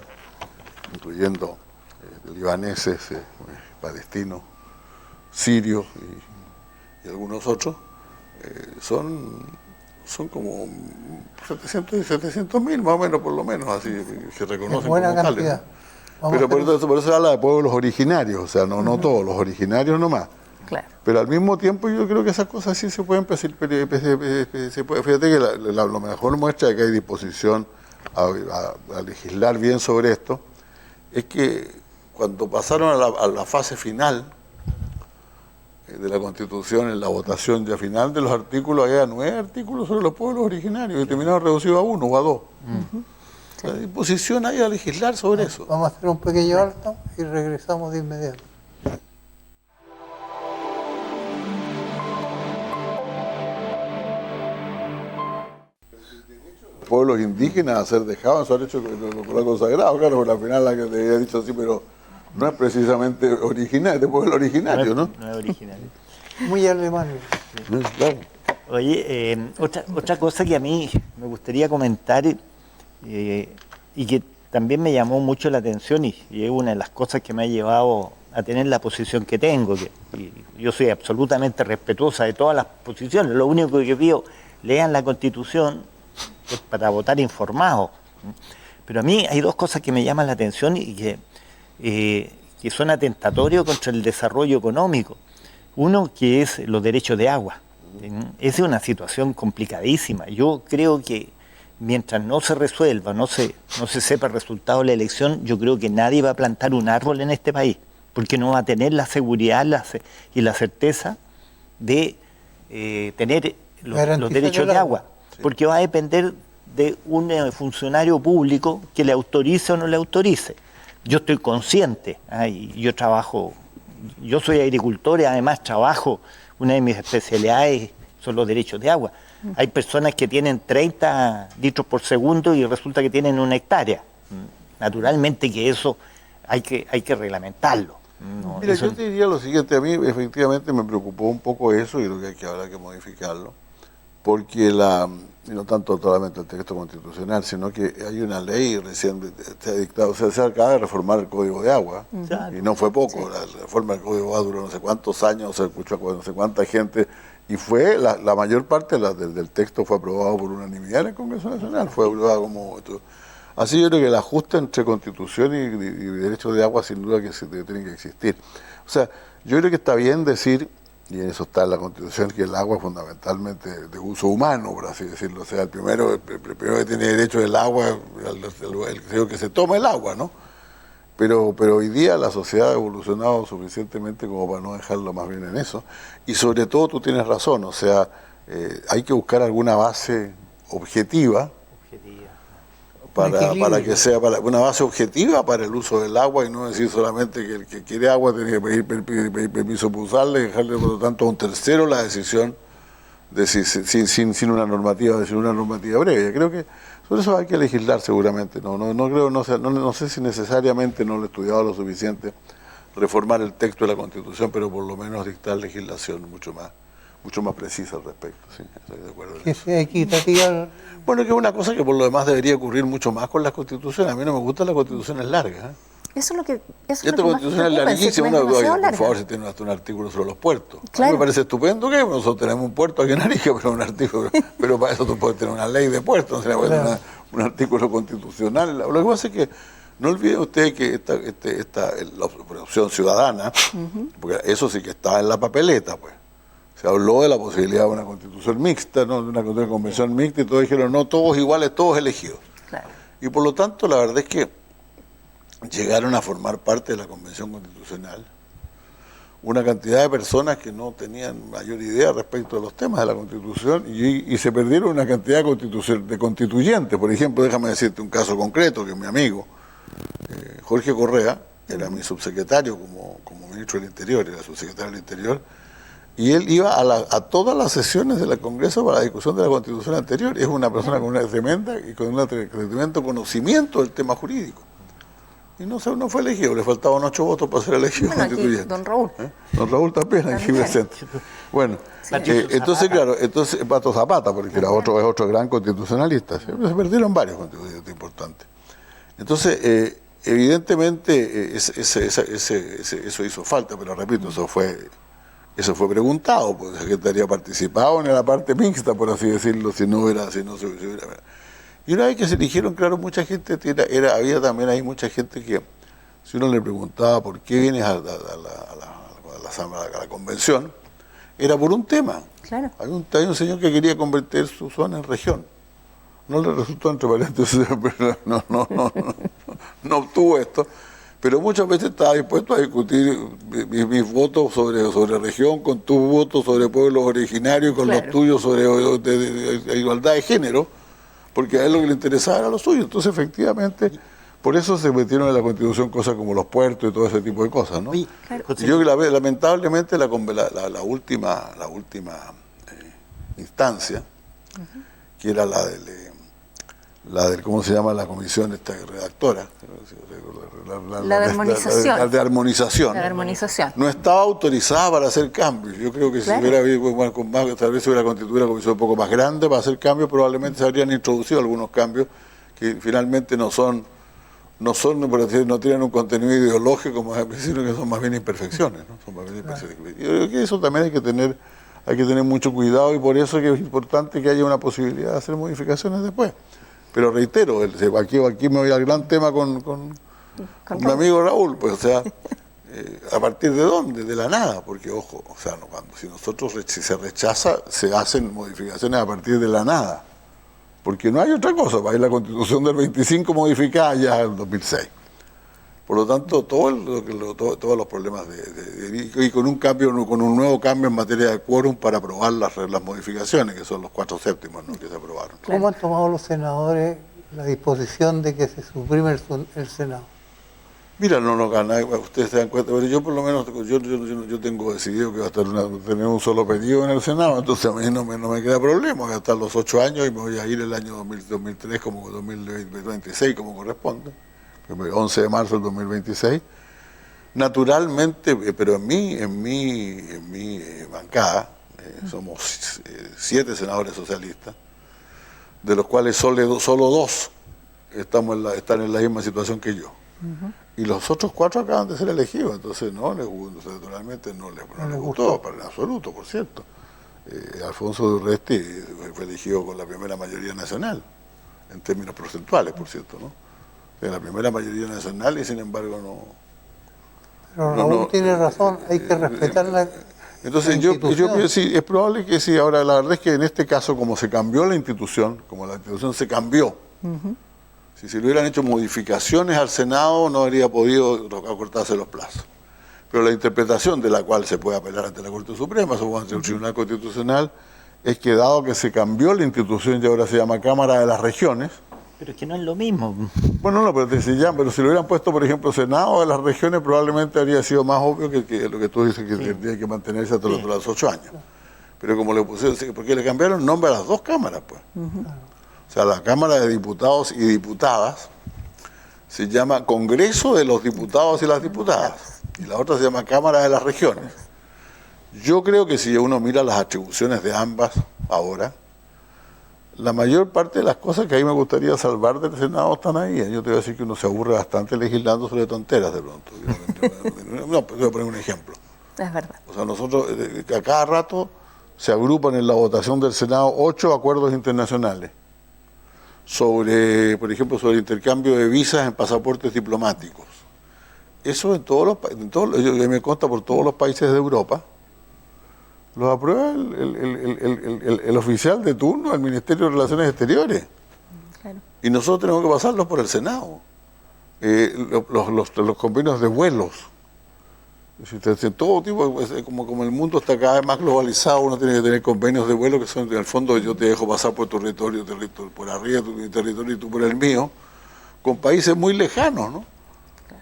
incluyendo libaneses, palestinos, sirios y algunos otros, son como 700.000 más o menos, por lo menos, así se reconocen buena como cantidad. tales, ¿no? Pero por eso se habla de pueblos originarios, o sea, no todos, los originarios nomás. Claro. Pero al mismo tiempo yo creo que esas cosas sí se pueden fíjate que lo mejor muestra de que hay disposición a legislar bien sobre esto es que cuando pasaron a la fase final de la Constitución, en la votación ya final de los artículos, había 9 artículos sobre los pueblos originarios y terminaron reducidos a 1 o a 2. La disposición hay a legislar sobre eso. Vamos a hacer un pequeño alto y regresamos de inmediato. Pueblos indígenas a ser dejados, eso han hecho con lo consagrado, claro, porque al final la que te había dicho así, pero no es precisamente original, de pueblo originario, ¿no? No es originario. Muy alemán. Sí, claro. Oye, otra cosa que a mí me gustaría comentar y que también me llamó mucho la atención y es una de las cosas que me ha llevado a tener la posición que tengo, y yo soy absolutamente respetuosa de todas las posiciones, lo único que pido, lean la Constitución para votar informados. Pero a mí hay dos cosas que me llaman la atención y que son atentatorios contra el desarrollo económico. Uno, que es los derechos de agua. Esa es una situación complicadísima. Yo creo que mientras no se resuelva, no se sepa el resultado de la elección, yo creo que nadie va a plantar un árbol en este país, porque no va a tener la seguridad y la certeza de tener los derechos de agua. Porque va a depender de un funcionario público que le autorice o no le autorice. Yo estoy consciente, y yo soy agricultor y además trabajo, una de mis especialidades son los derechos de agua. Hay personas que tienen 30 litros por segundo y resulta que tienen 1 hectárea. Naturalmente que eso hay que reglamentarlo. No, mira, yo te diría lo siguiente, a mí efectivamente me preocupó un poco eso y creo que habrá que modificarlo, porque no tanto solamente el texto constitucional, sino que hay una ley recién se ha dictado, o sea, se acaba de reformar el Código de Agua, y no fue poco, la reforma del Código de Agua duró no sé cuántos años, se escuchó a no sé cuánta gente, y fue la mayor parte del texto fue aprobado por unanimidad en el Congreso Nacional, fue aprobado como... Así yo creo que el ajuste entre Constitución y derechos de agua sin duda que tiene que existir. O sea, yo creo que está bien decir, y eso está en la Constitución, que el agua es fundamentalmente de uso humano, por así decirlo. O sea, el primero que tiene derecho al agua, el que se toma el agua, ¿no? Pero hoy día la sociedad ha evolucionado suficientemente como para no dejarlo más bien en eso. Y sobre todo tú tienes razón, o sea, hay que buscar alguna base objetiva. Para que sea una base objetiva para el uso del agua y no decir solamente que el que quiere agua tiene que pedir permiso para usarla y dejarle por lo tanto a un tercero la decisión de sin una normativa previa. Creo que sobre eso hay que legislar seguramente. No sé si necesariamente no lo he estudiado lo suficiente reformar el texto de la Constitución, pero por lo menos dictar legislación mucho más precisa al respecto. Sí, estoy de acuerdo. Que sea equitativa. Bueno, que es una cosa que por lo demás debería ocurrir mucho más con las constituciones. A mí no me gustan las constituciones largas. Eso es lo que esta constitución es larguísima. Por favor, se tiene hasta un artículo sobre los puertos. Claro. A mí me parece estupendo que nosotros tenemos un puerto aquí en Arica, pero un artículo, pero para eso tú puedes tener una ley de puertos, no se puede tener un artículo constitucional. Lo que pasa es que no olviden ustedes que la opción ciudadana, porque eso sí que está en la papeleta, pues. Se habló de la posibilidad de una constitución mixta, ¿no? De una convención mixta, y todos dijeron, no, todos iguales, todos elegidos. Claro. Y por lo tanto, la verdad es que llegaron a formar parte de la Convención Constitucional una cantidad de personas que no tenían mayor idea respecto de los temas de la Constitución y se perdieron una cantidad de constituyentes. Por ejemplo, déjame decirte un caso concreto, que mi amigo Jorge Correa era mi subsecretario como ministro del Interior, era subsecretario del Interior, y él iba a todas las sesiones del Congreso para la discusión de la Constitución anterior. Es una persona con una tremenda y con un tremendo conocimiento del tema jurídico. Y no fue elegido, le faltaban 8 votos para ser elegido constituyente. Don Raúl. Don Raúl también aquí presente. Bueno, sí. Entonces, claro, Pato Zapata, porque era es otro gran constitucionalista. Se perdieron varios constituyentes importantes. Entonces, evidentemente, eso hizo falta, pero repito, eso fue preguntado, pues la gente habría participado en la parte mixta, por así decirlo, si no se hubiera. Y una vez que se eligieron, claro, mucha gente, había también ahí mucha gente que, si uno le preguntaba por qué vienes a la convención, era por un tema. Claro. Hay un señor que quería convertir su zona en región. No le resultó, entre paréntesis, pero no obtuvo esto. Pero muchas veces estaba dispuesto a discutir mis votos sobre región con tus votos sobre pueblos originarios, con los tuyos sobre de igualdad de género, porque a él lo que le interesaba era lo suyo. Entonces, efectivamente, por eso se metieron en la Constitución cosas como los puertos y todo ese tipo de cosas, ¿no? Oye, y yo lamentablemente la última instancia, que era la del ¿cómo se llama? La comisión esta redactora, la de armonización. La de armonización. La de armonización. No estaba autorizada para hacer cambios. Yo creo que si hubiera habido, tal vez se hubiera constituido una comisión un poco más grande para hacer cambios, probablemente se habrían introducido algunos cambios que finalmente no tienen un contenido ideológico, sino que son más bien imperfecciones, ¿no? Son más bien imperfecciones. Yo creo que eso también hay que tener mucho cuidado, y por eso es que es importante que haya una posibilidad de hacer modificaciones después. Pero reitero, aquí me voy al gran tema con mi amigo Raúl, pues, o sea, ¿a partir de dónde? De la nada, porque ojo, o sea, si se rechaza, se hacen modificaciones a partir de la nada, porque no hay otra cosa. Hay la Constitución del 25 modificada ya en el 2006. Por lo tanto, todos los problemas y con un nuevo cambio en materia de quórum para aprobar las modificaciones, que son los 4/7, ¿no?, que se aprobaron. ¿Cómo han tomado los senadores la disposición de que se suprime el Senado? Mira, no gana, ustedes se dan cuenta, pero yo por lo menos yo tengo decidido que va a tener un solo pedido en el Senado, entonces a mí no me queda problema, voy a estar los 8 años y me voy a ir el año 2003 como 2026 como corresponde. 11 de marzo del 2026, naturalmente, pero en mi bancada somos 7 senadores socialistas, de los cuales solo 2 están en la misma situación que yo. Y los otros 4 acaban de ser elegidos, entonces naturalmente no les gustó, para en absoluto, por cierto. Alfonso Durresti fue elegido con la primera mayoría nacional, en términos porcentuales, por cierto, ¿no? De la primera mayoría nacional, y sin embargo no. Pero Raúl tiene razón, hay que respetar la. Entonces yo pienso, sí, es probable que sí. Ahora, la verdad es que en este caso, como se cambió la institución, se cambió, si se le hubieran hecho modificaciones al Senado, no habría podido acortarse los plazos. Pero la interpretación de la cual se puede apelar ante la Corte Suprema, o ante el Tribunal Constitucional, es que dado que se cambió la institución y ahora se llama Cámara de las Regiones. Pero es que no es lo mismo. Bueno, no, pero si lo hubieran puesto, por ejemplo, Senado de las regiones, probablemente habría sido más obvio que lo que tú dices, que tendría que mantenerse hasta los 8 años. Pero como le pusieron, porque le cambiaron el nombre a las 2 cámaras, pues. O sea, la Cámara de Diputados y Diputadas se llama Congreso de los Diputados y las Diputadas, y la otra se llama Cámara de las Regiones. Yo creo que si uno mira las atribuciones de ambas ahora, la mayor parte de las cosas que a mí me gustaría salvar del Senado están ahí. Yo te voy a decir que uno se aburre bastante legislando sobre tonteras de pronto. No, pero voy a poner un ejemplo. Es verdad. O sea, nosotros a cada rato se agrupan en la votación del Senado 8 acuerdos internacionales sobre, por ejemplo, sobre el intercambio de visas en pasaportes diplomáticos. Eso me consta por todos los países de Europa. Lo aprueba el oficial de turno del Ministerio de Relaciones Exteriores. Claro. Y nosotros tenemos que pasarlos por el Senado. Los convenios de vuelos Todo tipo, como el mundo está cada vez más globalizado, uno tiene que tener convenios de vuelo que son, en el fondo, yo te dejo pasar por tu territorio, por arriba de tu territorio y tú por el mío, con países muy lejanos, ¿no?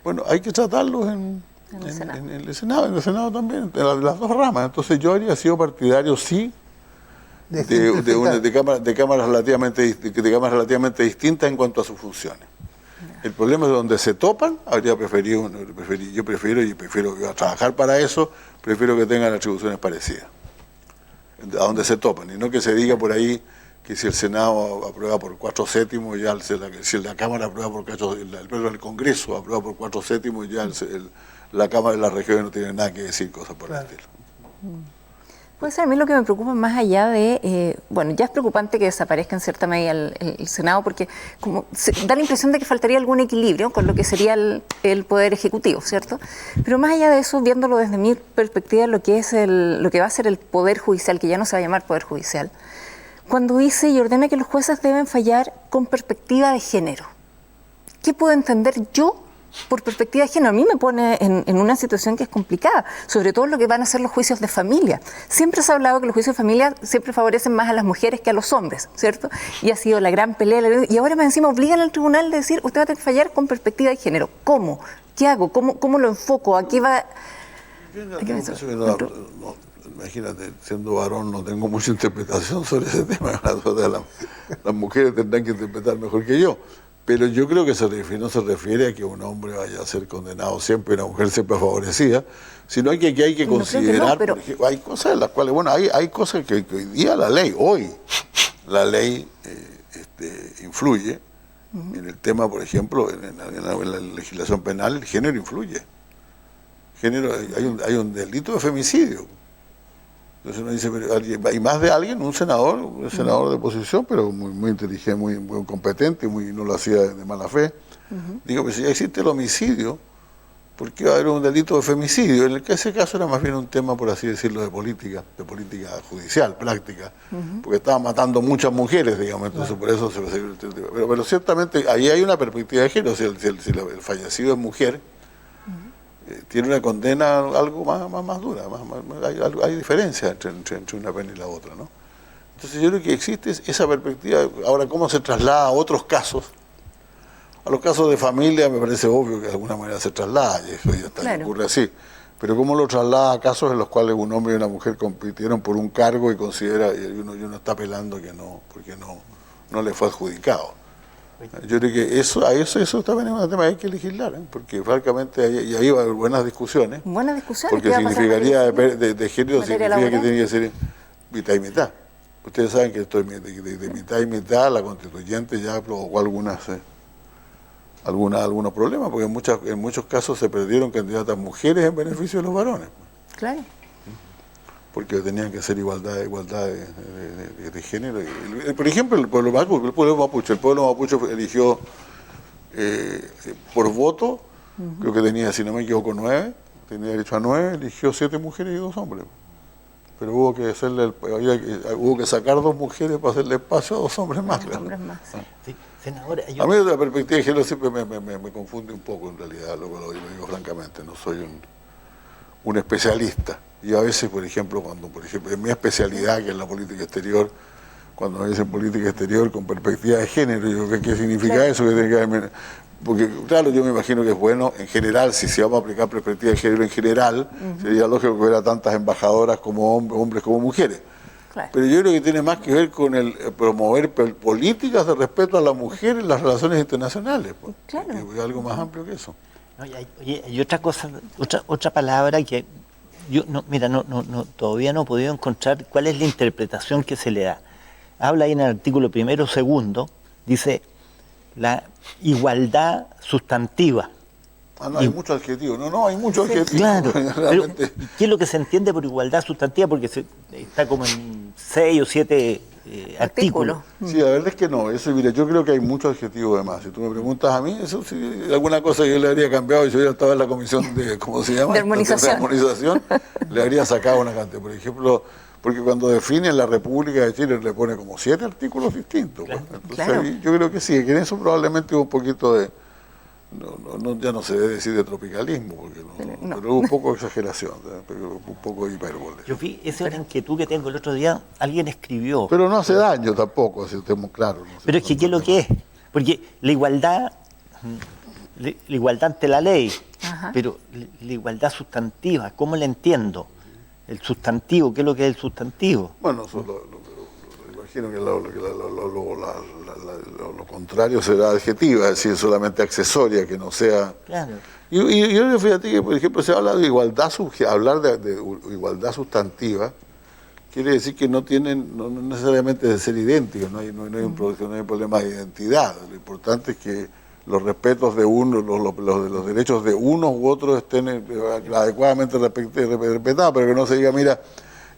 Bueno, hay que tratarlos en el Senado también, en las dos ramas. Entonces yo habría sido partidario, sí, de cámaras relativamente distintas en cuanto a sus funciones. El problema es donde se topan, yo prefiero trabajar para eso, prefiero que tengan atribuciones parecidas, a donde se topan, y no que se diga por ahí que si el Senado aprueba por 4/7, ya si la Cámara aprueba por 4/7, el Congreso aprueba por 4/7, ya la Cámara de las Regiones no tiene nada que decir, cosas por el estilo. Puede ser, a mí lo que me preocupa más allá de, bueno, ya es preocupante que desaparezca en cierta medida el Senado, porque como da la impresión de que faltaría algún equilibrio con lo que sería el Poder Ejecutivo, ¿cierto? Pero más allá de eso, viéndolo desde mi perspectiva, lo que va a ser el Poder Judicial, que ya no se va a llamar Poder Judicial, cuando dice y ordena que los jueces deben fallar con perspectiva de género. ¿Qué puedo entender yo por perspectiva de género? A mí me pone en una situación que es complicada, sobre todo lo que van a ser los juicios de familia. Siempre se ha hablado que los juicios de familia siempre favorecen más a las mujeres que a los hombres, ¿cierto? Y ha sido la gran pelea, y ahora más encima obligan al tribunal a decir, usted va a tener que fallar con perspectiva de género. ¿Cómo? ¿Qué hago? ¿Cómo lo enfoco? ¿A qué va? Imagínate, siendo varón no tengo mucha interpretación sobre ese tema. Las mujeres tendrán que interpretar mejor que yo. Pero yo creo que no se refiere a que un hombre vaya a ser condenado siempre y una mujer siempre favorecida, sino que hay que considerar, pero hay cosas en las cuales, bueno, hay cosas que hoy día la ley influye. En el tema, por ejemplo, en la legislación penal, el género influye. Hay un delito de femicidio. Entonces uno dice, pero hay más de alguien, un senador de oposición, pero muy inteligente, muy competente, no lo hacía de mala fe. Digo, pues si ya existe el homicidio, ¿por qué va a haber un delito de femicidio? En ese caso era más bien un tema, por así decirlo, de política judicial, práctica, porque estaban matando muchas mujeres, digamos, entonces por eso pero ciertamente ahí hay una perspectiva de género. Si el fallecido es mujer, tiene una condena algo más dura, hay diferencia entre una pena y la otra, ¿no? Entonces yo creo que existe esa perspectiva. Ahora, ¿cómo se traslada a otros casos? A los casos de familia me parece obvio que de alguna manera se traslada, y eso ya está, claro, ocurre así. Pero ¿cómo lo traslada a casos en los cuales un hombre y una mujer compitieron por un cargo y uno está apelando que no, porque no le fue adjudicado? Yo creo que eso también es un tema que hay que legislar, porque francamente ahí va a haber buenas discusiones. Porque significaría de género, significa que tiene que ser mitad y mitad. Ustedes saben que de mitad y mitad la constituyente ya provocó algunos problemas, porque en muchos casos se perdieron candidatas mujeres en beneficio de los varones. Claro. Porque tenían que ser igualdad de género. Por ejemplo, el pueblo mapuche eligió por voto, creo que tenía, si no me equivoco, 9, tenía derecho a 9, eligió 7 mujeres y 2 hombres. Pero hubo que sacar 2 mujeres para hacerle espacio a 2 hombres más. Claro. Sí, senadora, a mí desde la perspectiva de género siempre me confunde un poco, en realidad, lo digo francamente, no soy un especialista. Y a veces, por ejemplo, en mi especialidad, que es la política exterior, cuando me dicen política exterior con perspectiva de género, yo digo, ¿qué significa, claro, eso? Porque, claro, yo me imagino que es bueno, en general, si vamos a aplicar perspectiva de género en general, sería lógico que hubiera tantas embajadoras como hombres como mujeres. Claro. Pero yo creo que tiene más que ver con el promover políticas de respeto a la mujer en las relaciones internacionales. Claro. Que es algo más amplio que eso. No, y otra cosa, otra palabra que yo todavía no he podido encontrar cuál es la interpretación que se le da. Habla ahí en el artículo 1, 2, dice la igualdad sustantiva. Hay muchos adjetivos. Hay muchos adjetivos. Claro, pero ¿qué es lo que se entiende por igualdad sustantiva? Porque está como en 6 o 7 artículos. Sí, la verdad es que no. Eso, mira, yo creo que hay muchos adjetivos de más. Si tú me preguntas a mí, eso sí, alguna cosa que yo le habría cambiado, y si hubiera estado en la comisión de, ¿cómo se llama? De armonización. Le habría sacado una cantidad. Por ejemplo, porque cuando define la República de Chile le pone como 7 artículos distintos. Claro. Entonces, claro, yo creo que sí, que en eso probablemente hubo un poquito de ya no se debe decir de tropicalismo, porque No. pero hubo un poco de exageración, pero un poco de hipérbole. Yo vi, esa es la inquietud que tengo el otro día, alguien escribió. Pero no hace daño tampoco, si estemos claros. No sé, Pero es que, ¿qué es lo que es? Porque la igualdad ante la ley, Ajá. pero la igualdad sustantiva, ¿cómo la entiendo? El sustantivo, ¿qué es lo que es el sustantivo? Bueno, imagino que lo contrario será adjetiva, es decir, solamente accesoria, que no sea... Claro. Y yo fíjate que, por ejemplo, se habla de igualdad, hablar de igualdad sustantiva, quiere decir que no necesariamente de ser idénticos, no hay un problema de identidad. Lo importante es que los respetos de uno, los derechos de unos u otros estén adecuadamente respetados, pero que no se diga, mira,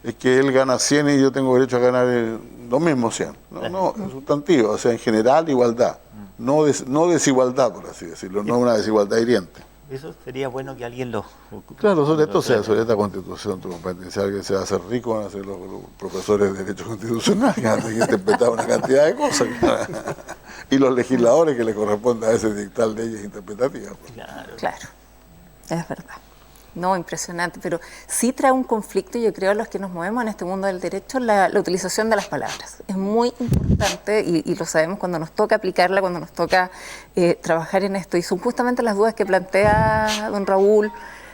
es que él gana 100 y yo tengo derecho a ganar los mismos 100. No, es sustantivo, o sea, en general igualdad, no desigualdad, por así decirlo, no una desigualdad hiriente. Eso sería bueno que alguien lo... Claro, sobre esta constitución competencial que se va a hacer rico van a ser los profesores de Derecho Constitucional, que van a tener que interpretar una cantidad de cosas. Y los legisladores que les corresponde a veces dictar leyes interpretativas. Claro, es verdad. No, impresionante, pero sí trae un conflicto, yo creo, a los que nos movemos en este mundo del derecho, la utilización de las palabras. Es muy importante y lo sabemos cuando nos toca aplicarla, cuando nos toca trabajar en esto. Y son justamente las dudas que plantea don Raúl,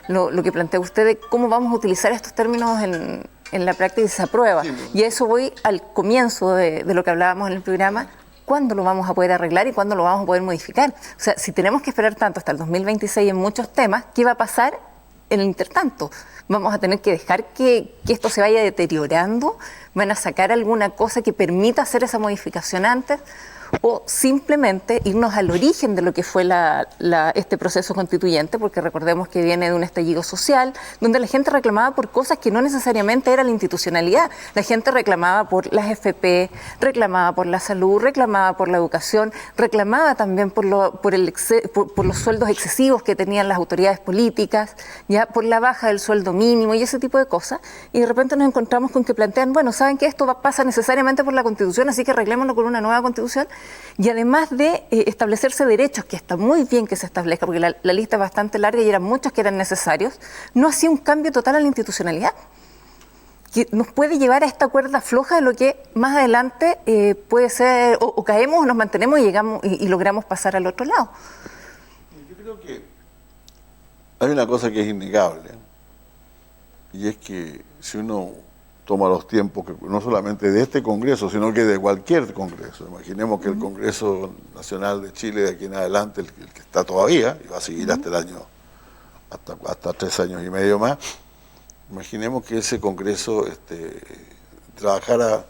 lo que plantea usted de cómo vamos a utilizar estos términos en la práctica y se aprueba. Sí. Y a eso voy al comienzo de lo que hablábamos en el programa. ¿Cuándo lo vamos a poder arreglar y cuándo lo vamos a poder modificar? O sea, si tenemos que esperar tanto hasta el 2026 en muchos temas, ¿qué va a pasar en el intertanto? ¿Vamos a tener que dejar que esto se vaya deteriorando? ¿Van a sacar alguna cosa que permita hacer esa modificación antes? ¿O simplemente irnos al origen de lo que fue este proceso constituyente? Porque recordemos que viene de un estallido social, donde la gente reclamaba por cosas que no necesariamente era la institucionalidad. La gente reclamaba por las FP, reclamaba por la salud, reclamaba por la educación, reclamaba también por los sueldos excesivos que tenían las autoridades políticas, ya por la baja del sueldo mínimo y ese tipo de cosas. Y de repente nos encontramos con que plantean, bueno, saben que esto pasa necesariamente por la Constitución, así que arreglémoslo con una nueva Constitución. Y además de establecerse derechos, que está muy bien que se establezca, porque la lista es bastante larga y eran muchos que eran necesarios, no hacía un cambio total a la institucionalidad, que nos puede llevar a esta cuerda floja de lo que más adelante puede ser, o caemos o nos mantenemos y llegamos y logramos pasar al otro lado. Yo creo que hay una cosa que es innegable, y es que si uno toma los tiempos, que no solamente de este Congreso, sino que de cualquier Congreso. Imaginemos que el Congreso Nacional de Chile, de aquí en adelante, el que está todavía, y va a seguir hasta el año, hasta 3 años y medio más, imaginemos que ese Congreso trabajara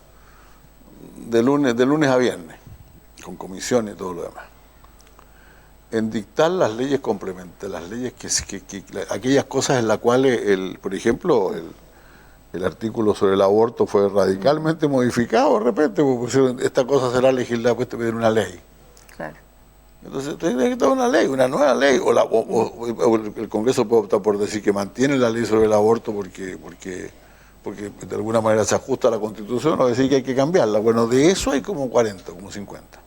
de lunes a viernes, con comisiones y todo lo demás, en dictar las leyes complementarias, las leyes aquellas cosas en las cuales, por ejemplo, el artículo sobre el aborto fue radicalmente modificado de repente, porque pusieron, esta cosa será legislada, pues te piden una ley. Claro. Entonces tiene que estar una ley, una nueva ley, o el Congreso puede optar por decir que mantiene la ley sobre el aborto porque de alguna manera se ajusta a la Constitución, o decir que hay que cambiarla. Bueno, de eso hay como 40, como 50.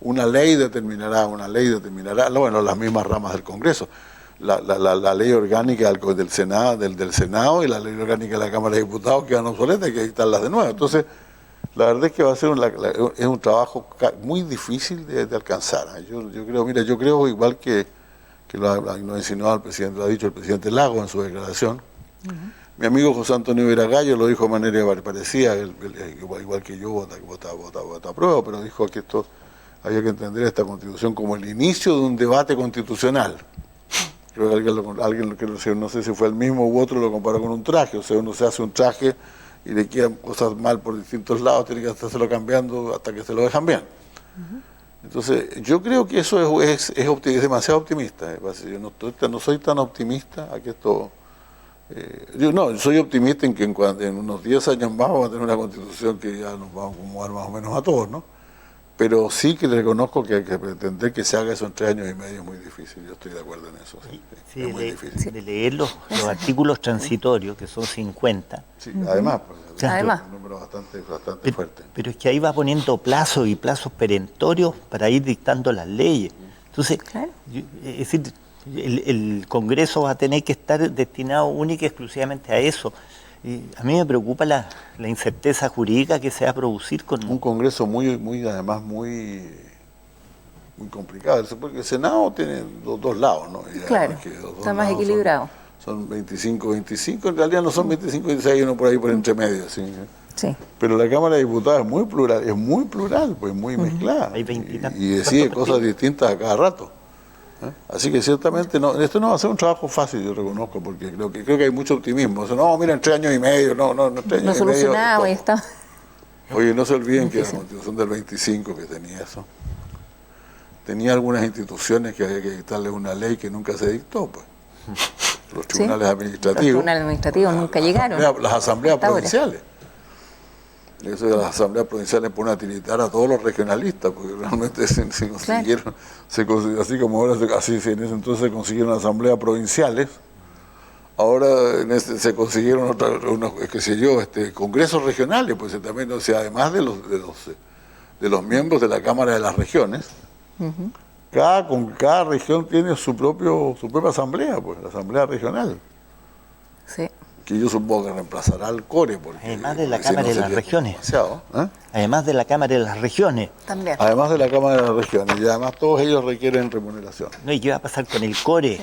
Una ley determinará, bueno, las mismas ramas del Congreso. La ley orgánica del Senado y la ley orgánica de la Cámara de Diputados quedan obsoletas, hay que dictarlas de nuevo. Entonces, la verdad es que va a ser es un trabajo muy difícil de alcanzar. Yo creo igual que lo insinuó el presidente, lo ha dicho el presidente Lagos en su declaración. Mi amigo José Antonio Viragallo lo dijo de manera parecida, igual que yo, vota a prueba, pero dijo que esto había que entender esta Constitución como el inicio de un debate constitucional. Creo que alguien no sé si fue el mismo u otro, lo comparó con un traje. O sea, uno se hace un traje y le quedan cosas mal por distintos lados, tiene que estárselo cambiando hasta que se lo dejan bien. Entonces, yo creo que eso es demasiado optimista. Yo no soy tan optimista a que esto... yo soy optimista en que en unos 10 años más vamos a tener una Constitución que ya nos va a acomodar más o menos a todos, ¿no? Pero sí que le reconozco que pretender que se haga eso en 3 años y medio es muy difícil. Yo estoy de acuerdo en eso. Sí, es muy difícil. De leer los artículos transitorios, que son 50. Sí, además, además. Un número bastante fuerte. Pero es que ahí va poniendo plazos y plazos perentorios para ir dictando las leyes. Entonces, Claro. es decir, el Congreso va a tener que estar destinado única y exclusivamente a eso. A mí me preocupa la incerteza jurídica que se va a producir con... Un Congreso además muy complicado, porque el Senado tiene dos lados, ¿no? Y Claro, está más equilibrado. Son 25-25, en realidad no son 25-26, hay uno por ahí por entre medio, ¿sí? Sí. Pero la Cámara de Diputados es muy plural, pues muy mezclada. Hay 20 y decide cosas distintas a cada rato. Así que ciertamente esto no va a ser un trabajo fácil, yo reconozco, porque creo que hay mucho optimismo. O sea, no, mira, en 3 años y medio, no, 3 años y medio. Lo solucionamos y está. Oye, no se olviden que la Constitución del 25 que tenía eso, tenía algunas instituciones que había que dictarles una ley que nunca se dictó, pues. Los tribunales administrativos. Los tribunales administrativos nunca llegaron. Las asambleas provinciales. Eso de las asambleas provinciales pone a tiritar a todos los regionalistas, porque realmente se consiguieron, así como ahora, así en ese entonces se consiguieron asambleas provinciales, ahora se consiguieron unos, qué sé yo, congresos regionales, pues también, o sea, además de los miembros de la Cámara de las Regiones, cada región tiene su propia asamblea, pues, la asamblea regional. Sí. Que yo supongo que reemplazará al CORE. Porque, además de la Cámara de las Regiones. ¿Eh? Además de la Cámara de las Regiones. También. Además de la Cámara de las Regiones. Y además todos ellos requieren remuneración. No, ¿y qué va a pasar con el CORE?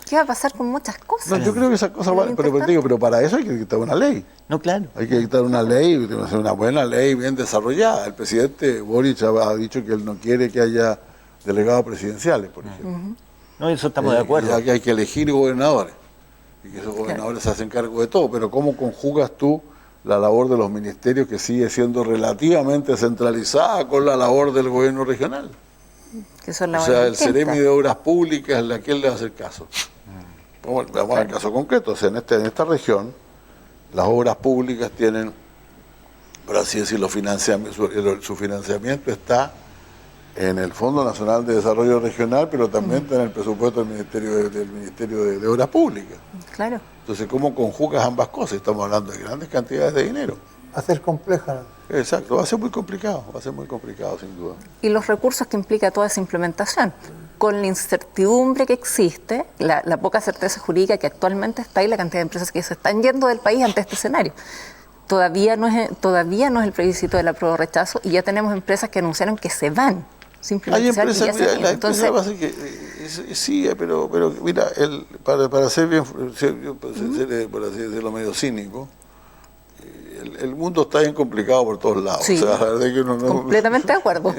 ¿Qué va a pasar con muchas cosas? No, yo creo que esa cosa va, pero para eso hay que dictar una ley. No, claro. Hay que dictar una ley, una buena ley bien desarrollada. El presidente Boric ha dicho que él no quiere que haya delegados presidenciales, por ejemplo. No, eso estamos de acuerdo. Ya que hay que elegir gobernadores. Y que esos gobernadores se hacen cargo de todo, pero ¿cómo conjugas tú la labor de los ministerios que sigue siendo relativamente centralizada con la labor del gobierno regional? Que son o sea, el Ceremi de Obras Públicas, ¿a quién le va a hacer caso? Vamos al caso concreto, o sea, en esta región, las obras públicas tienen, por así decirlo, su financiamiento está en el Fondo Nacional de Desarrollo Regional, pero también está en el presupuesto del Ministerio de Obras Públicas. Claro. Entonces, ¿cómo conjugas ambas cosas? Estamos hablando de grandes cantidades de dinero. Va a ser compleja. Exacto, va a ser muy complicado sin duda. Y los recursos que implica toda esa implementación, con la incertidumbre que existe, la poca certeza jurídica que actualmente está y la cantidad de empresas que se están yendo del país ante este escenario. Todavía no es el plebiscito del apruebo o rechazo y ya tenemos empresas que anunciaron que se van. Hay empresas, sí, pero mira, para ser bien, por así decirlo, medio cínico, el mundo está bien complicado por todos lados. Sí, o sea, la verdad que completamente de acuerdo.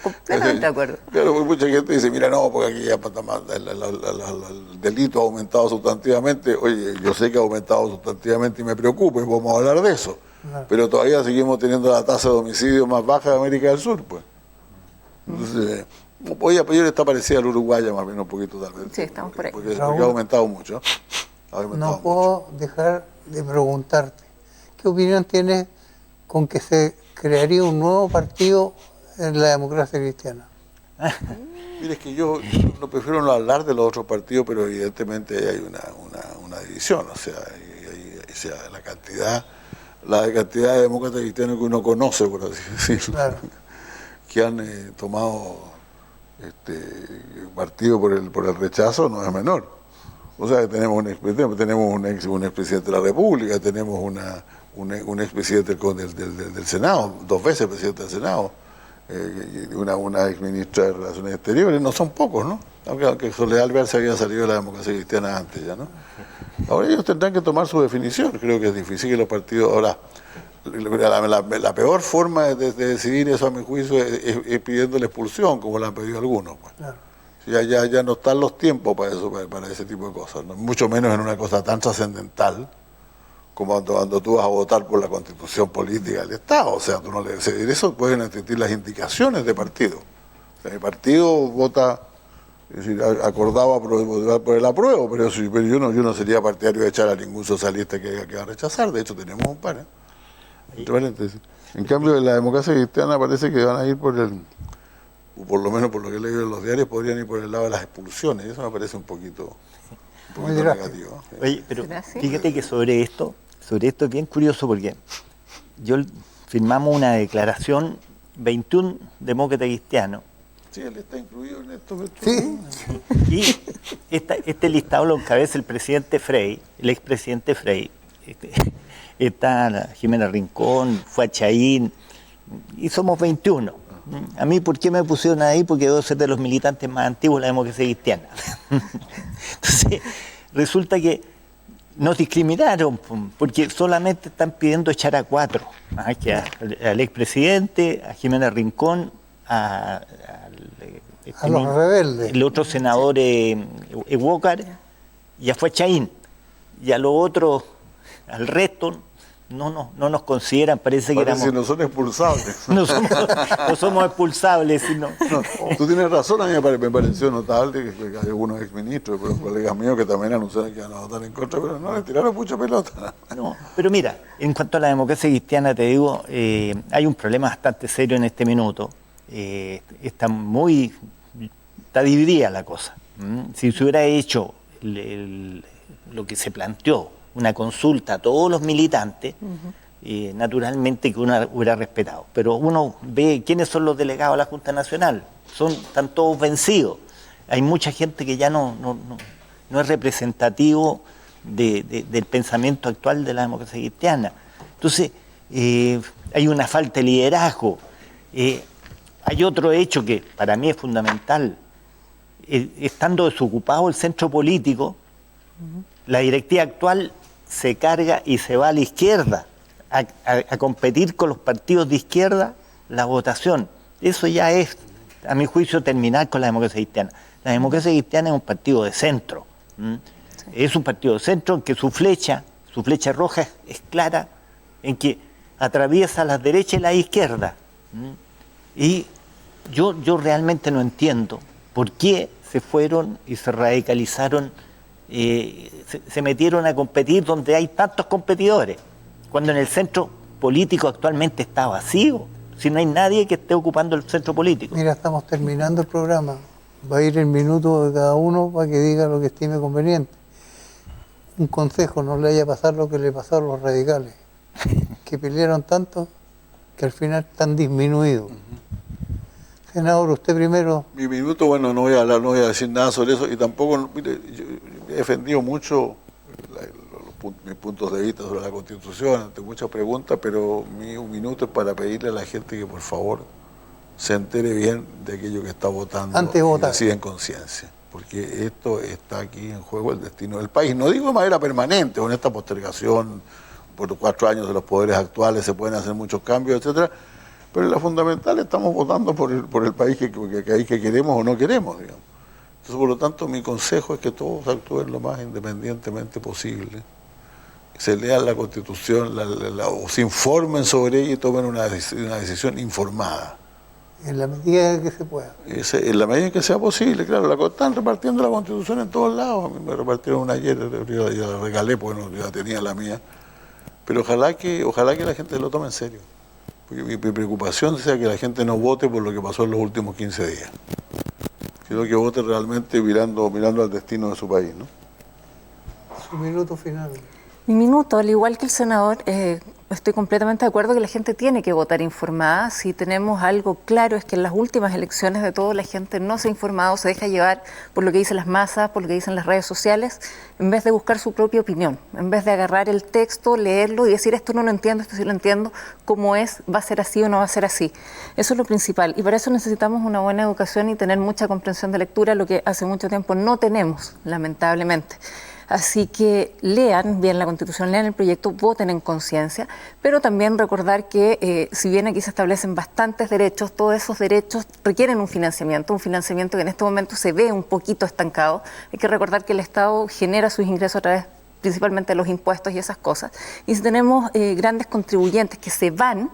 Completamente de acuerdo. Claro, mucha gente dice, mira, no, porque aquí ya el delito ha aumentado sustantivamente. Oye, yo sé que ha aumentado sustantivamente y me preocupa y vamos a hablar de eso. Pero todavía seguimos teniendo la tasa de homicidio más baja de América del Sur, pues. Entonces, hoy ayer está parecida al uruguaya, más bien un poquito tal vez. Sí, estamos por ahí. Porque ha aumentado mucho. No puedo dejar de preguntarte, ¿qué opinión tienes con que se crearía un nuevo partido en la democracia cristiana? Mire, es que yo no prefiero no hablar de los otros partidos, pero evidentemente hay una división, o sea, la cantidad de demócratas cristianos que uno conoce, por así decirlo, claro, que han tomado partido por el rechazo no es menor. O sea, tenemos un expresidente de la República, tenemos un expresidente del Senado, 2 veces presidente del Senado, una exministra de Relaciones Exteriores, no son pocos, ¿no? Aunque Soledad Alvear se había salido de la democracia cristiana antes ya, ¿no? Ahora ellos tendrán que tomar su definición. Creo que es difícil que los partidos... Ahora, la peor forma de decidir eso, a mi juicio, es pidiendo la expulsión, como la han pedido algunos. Pues. Claro. Ya no están los tiempos para eso, para ese tipo de cosas, ¿no? Mucho menos en una cosa tan trascendental como cuando tú vas a votar por la Constitución política del Estado. O sea, tú no le, de eso pueden existir las indicaciones de partido. O sea, mi partido vota, es decir, acordaba votar por el apruebo, pero yo no sería partidario de echar a ningún socialista que va a rechazar. De hecho, tenemos un par, entre paréntesis. En cambio, en la democracia cristiana parece que van a ir por lo menos por lo que he leído en los diarios, podrían ir por el lado de las expulsiones. Eso me parece un poquito negativo. Oye, pero fíjate que sobre esto es bien curioso porque firmamos una declaración 21 demócratas cristianos. Sí, él está incluido en esto. Sí. Y este listado lo encabeza el presidente Frey, el expresidente Frey. Está Jimena Rincón, fue a Chaín, y somos 21. A mí, ¿por qué me pusieron ahí? Porque debo ser de los militantes más antiguos de la democracia cristiana. Entonces, resulta que nos discriminaron, porque solamente están pidiendo echar a 4, que al expresidente, a Jimena Rincón, a los rebeldes. El otro senador Walker, y a Fuachaín. Y a los otros, al resto, no nos consideran, parece que éramos... no son expulsables. No somos expulsables, sino... No, tú tienes razón, a mí me pareció notable que hay algunos exministros, pero colegas míos que también anunciaron que iban a votar en contra, pero no le tiraron mucha pelota. No, pero mira, en cuanto a la democracia cristiana, te digo, hay un problema bastante serio en este minuto. Está dividida la cosa. Si se hubiera hecho lo que se planteó, una consulta a todos los militantes, naturalmente que uno hubiera respetado. Pero uno ve quiénes son los delegados de la Junta Nacional. Están todos vencidos. Hay mucha gente que ya no es representativo del pensamiento actual de la democracia cristiana. Entonces, hay una falta de liderazgo. Hay otro hecho que para mí es fundamental. Estando desocupado el centro político, la directiva actual se carga y se va a la izquierda a competir con los partidos de izquierda la votación. Eso ya es, a mi juicio, terminar con la democracia cristiana. La democracia cristiana es un partido de centro. Es un partido de centro en que su flecha roja es clara, en que atraviesa las derechas y la izquierda. Y yo realmente no entiendo por qué se fueron y se radicalizaron, se metieron a competir donde hay tantos competidores, cuando en el centro político actualmente está vacío, si no hay nadie que esté ocupando el centro político. Mira, estamos terminando el programa. Va a ir el minuto de cada uno para que diga lo que estime conveniente. Un consejo: no le haya pasado lo que le pasó a los radicales, que pelearon tanto que al final están disminuidos. Senador, usted primero. Mi minuto, bueno, no voy a hablar, no voy a decir nada sobre eso, y tampoco, mire, yo he defendido mucho mis puntos de vista sobre la Constitución, ante muchas preguntas, pero un minuto es para pedirle a la gente que por favor se entere bien de aquello que está votando antes de votar, y decida en conciencia, porque esto está aquí en juego, el destino del país. No digo de manera permanente, con esta postergación por 4 años de los poderes actuales se pueden hacer muchos cambios, etcétera. Pero en la fundamental estamos votando por el país que queremos o no queremos, digamos. Entonces, por lo tanto, mi consejo es que todos actúen lo más independientemente posible, se lean la Constitución, o se informen sobre ella y tomen una decisión informada. En la medida que se pueda. En la medida en que sea posible, claro. Están repartiendo la Constitución en todos lados. A mí me repartieron una ayer, yo la regalé porque yo ya tenía la mía. Pero ojalá que la gente lo tome en serio. Porque mi preocupación sea que la gente no vote por lo que pasó en los últimos 15 días, sino que vote realmente mirando al destino de su país, ¿no? Su minuto final. Mi minuto, al igual que el senador, estoy completamente de acuerdo que la gente tiene que votar informada. Si tenemos algo claro es que en las últimas elecciones de todo la gente no se ha informado, se deja llevar por lo que dicen las masas, por lo que dicen las redes sociales, en vez de buscar su propia opinión, en vez de agarrar el texto, leerlo y decir esto no lo entiendo, esto sí lo entiendo, cómo es, va a ser así o no va a ser así. Eso es lo principal y para eso necesitamos una buena educación y tener mucha comprensión de lectura, lo que hace mucho tiempo no tenemos, lamentablemente. Así que lean bien la Constitución, lean el proyecto, voten en conciencia, pero también recordar que si bien aquí se establecen bastantes derechos, todos esos derechos requieren un financiamiento que en este momento se ve un poquito estancado. Hay que recordar que el Estado genera sus ingresos a través principalmente de los impuestos y esas cosas. Y si tenemos grandes contribuyentes que se van,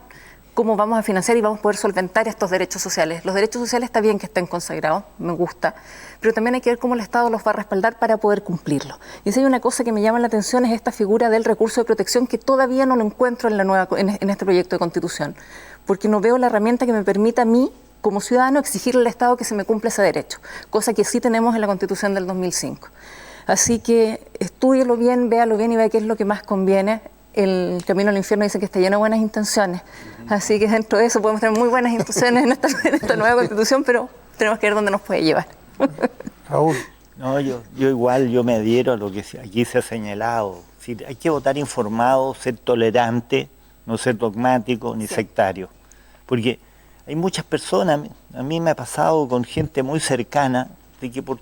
¿cómo vamos a financiar y vamos a poder solventar estos derechos sociales? Los derechos sociales está bien que estén consagrados, me gusta, pero también hay que ver cómo el Estado los va a respaldar para poder cumplirlo. Y si hay una cosa que me llama la atención es esta figura del recurso de protección que todavía no lo encuentro en este proyecto de Constitución, porque no veo la herramienta que me permita a mí, como ciudadano, exigirle al Estado que se me cumpla ese derecho, cosa que sí tenemos en la Constitución del 2005. Así que estúdielo bien, véalo bien y vea qué es lo que más conviene. el camino al infierno dice que está lleno de buenas intenciones. Así que dentro de eso podemos tener muy buenas intenciones en esta nueva Constitución, pero tenemos que ver dónde nos puede llevar. Raúl. No, yo igual, yo me adhiero a lo que aquí se ha señalado. Sí, hay que votar informado, ser tolerante, no ser dogmático ni sectario. Porque hay muchas personas, a mí me ha pasado con gente muy cercana, de que por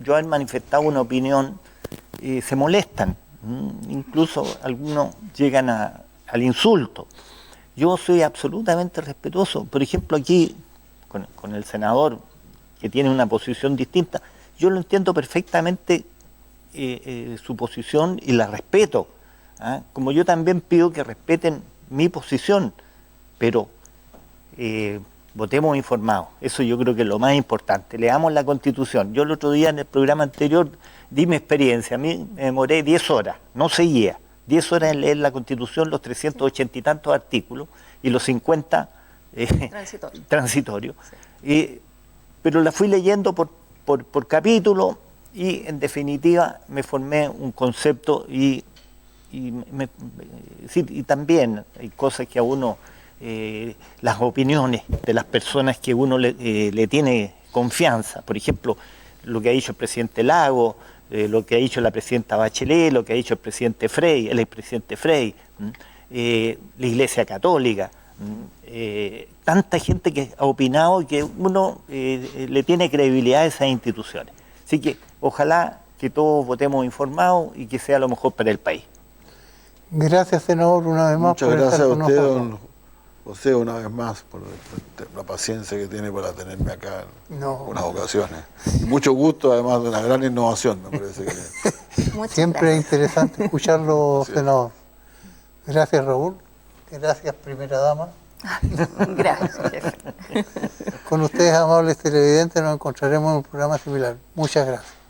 yo haber manifestado una opinión, se molestan. Incluso algunos llegan al insulto. Yo soy absolutamente respetuoso. Por ejemplo, aquí, con el senador, que tiene una posición distinta, yo lo entiendo perfectamente su posición y la respeto. Como yo también pido que respeten mi posición, pero votemos informados. Eso yo creo que es lo más importante. Leamos la Constitución. Yo el otro día en el programa anterior di mi experiencia. A mí me demoré 10 horas, no seguía. 10 horas en leer la Constitución, los 380 y tantos artículos y los 50 transitorios. Pero la fui leyendo por capítulo y en definitiva me formé un concepto y también hay cosas que a uno, las opiniones de las personas que uno le tiene confianza, por ejemplo, lo que ha dicho el presidente Lagos, lo que ha dicho la presidenta Bachelet, lo que ha dicho el presidente Frey, el expresidente Frey, la Iglesia Católica, tanta gente que ha opinado y que uno le tiene credibilidad a esas instituciones. Así que ojalá que todos votemos informados y que sea lo mejor para el país. Gracias, senador, una vez más. Muchas gracias a usted, don José, una vez más, por la paciencia que tiene para tenerme acá en unas ocasiones. Y mucho gusto, además de una gran innovación, me parece que... Siempre es interesante escucharlo, senador. Gracias, Raúl. Gracias, primera dama. Gracias, jefe. Con ustedes, amables televidentes, nos encontraremos en un programa similar. Muchas gracias.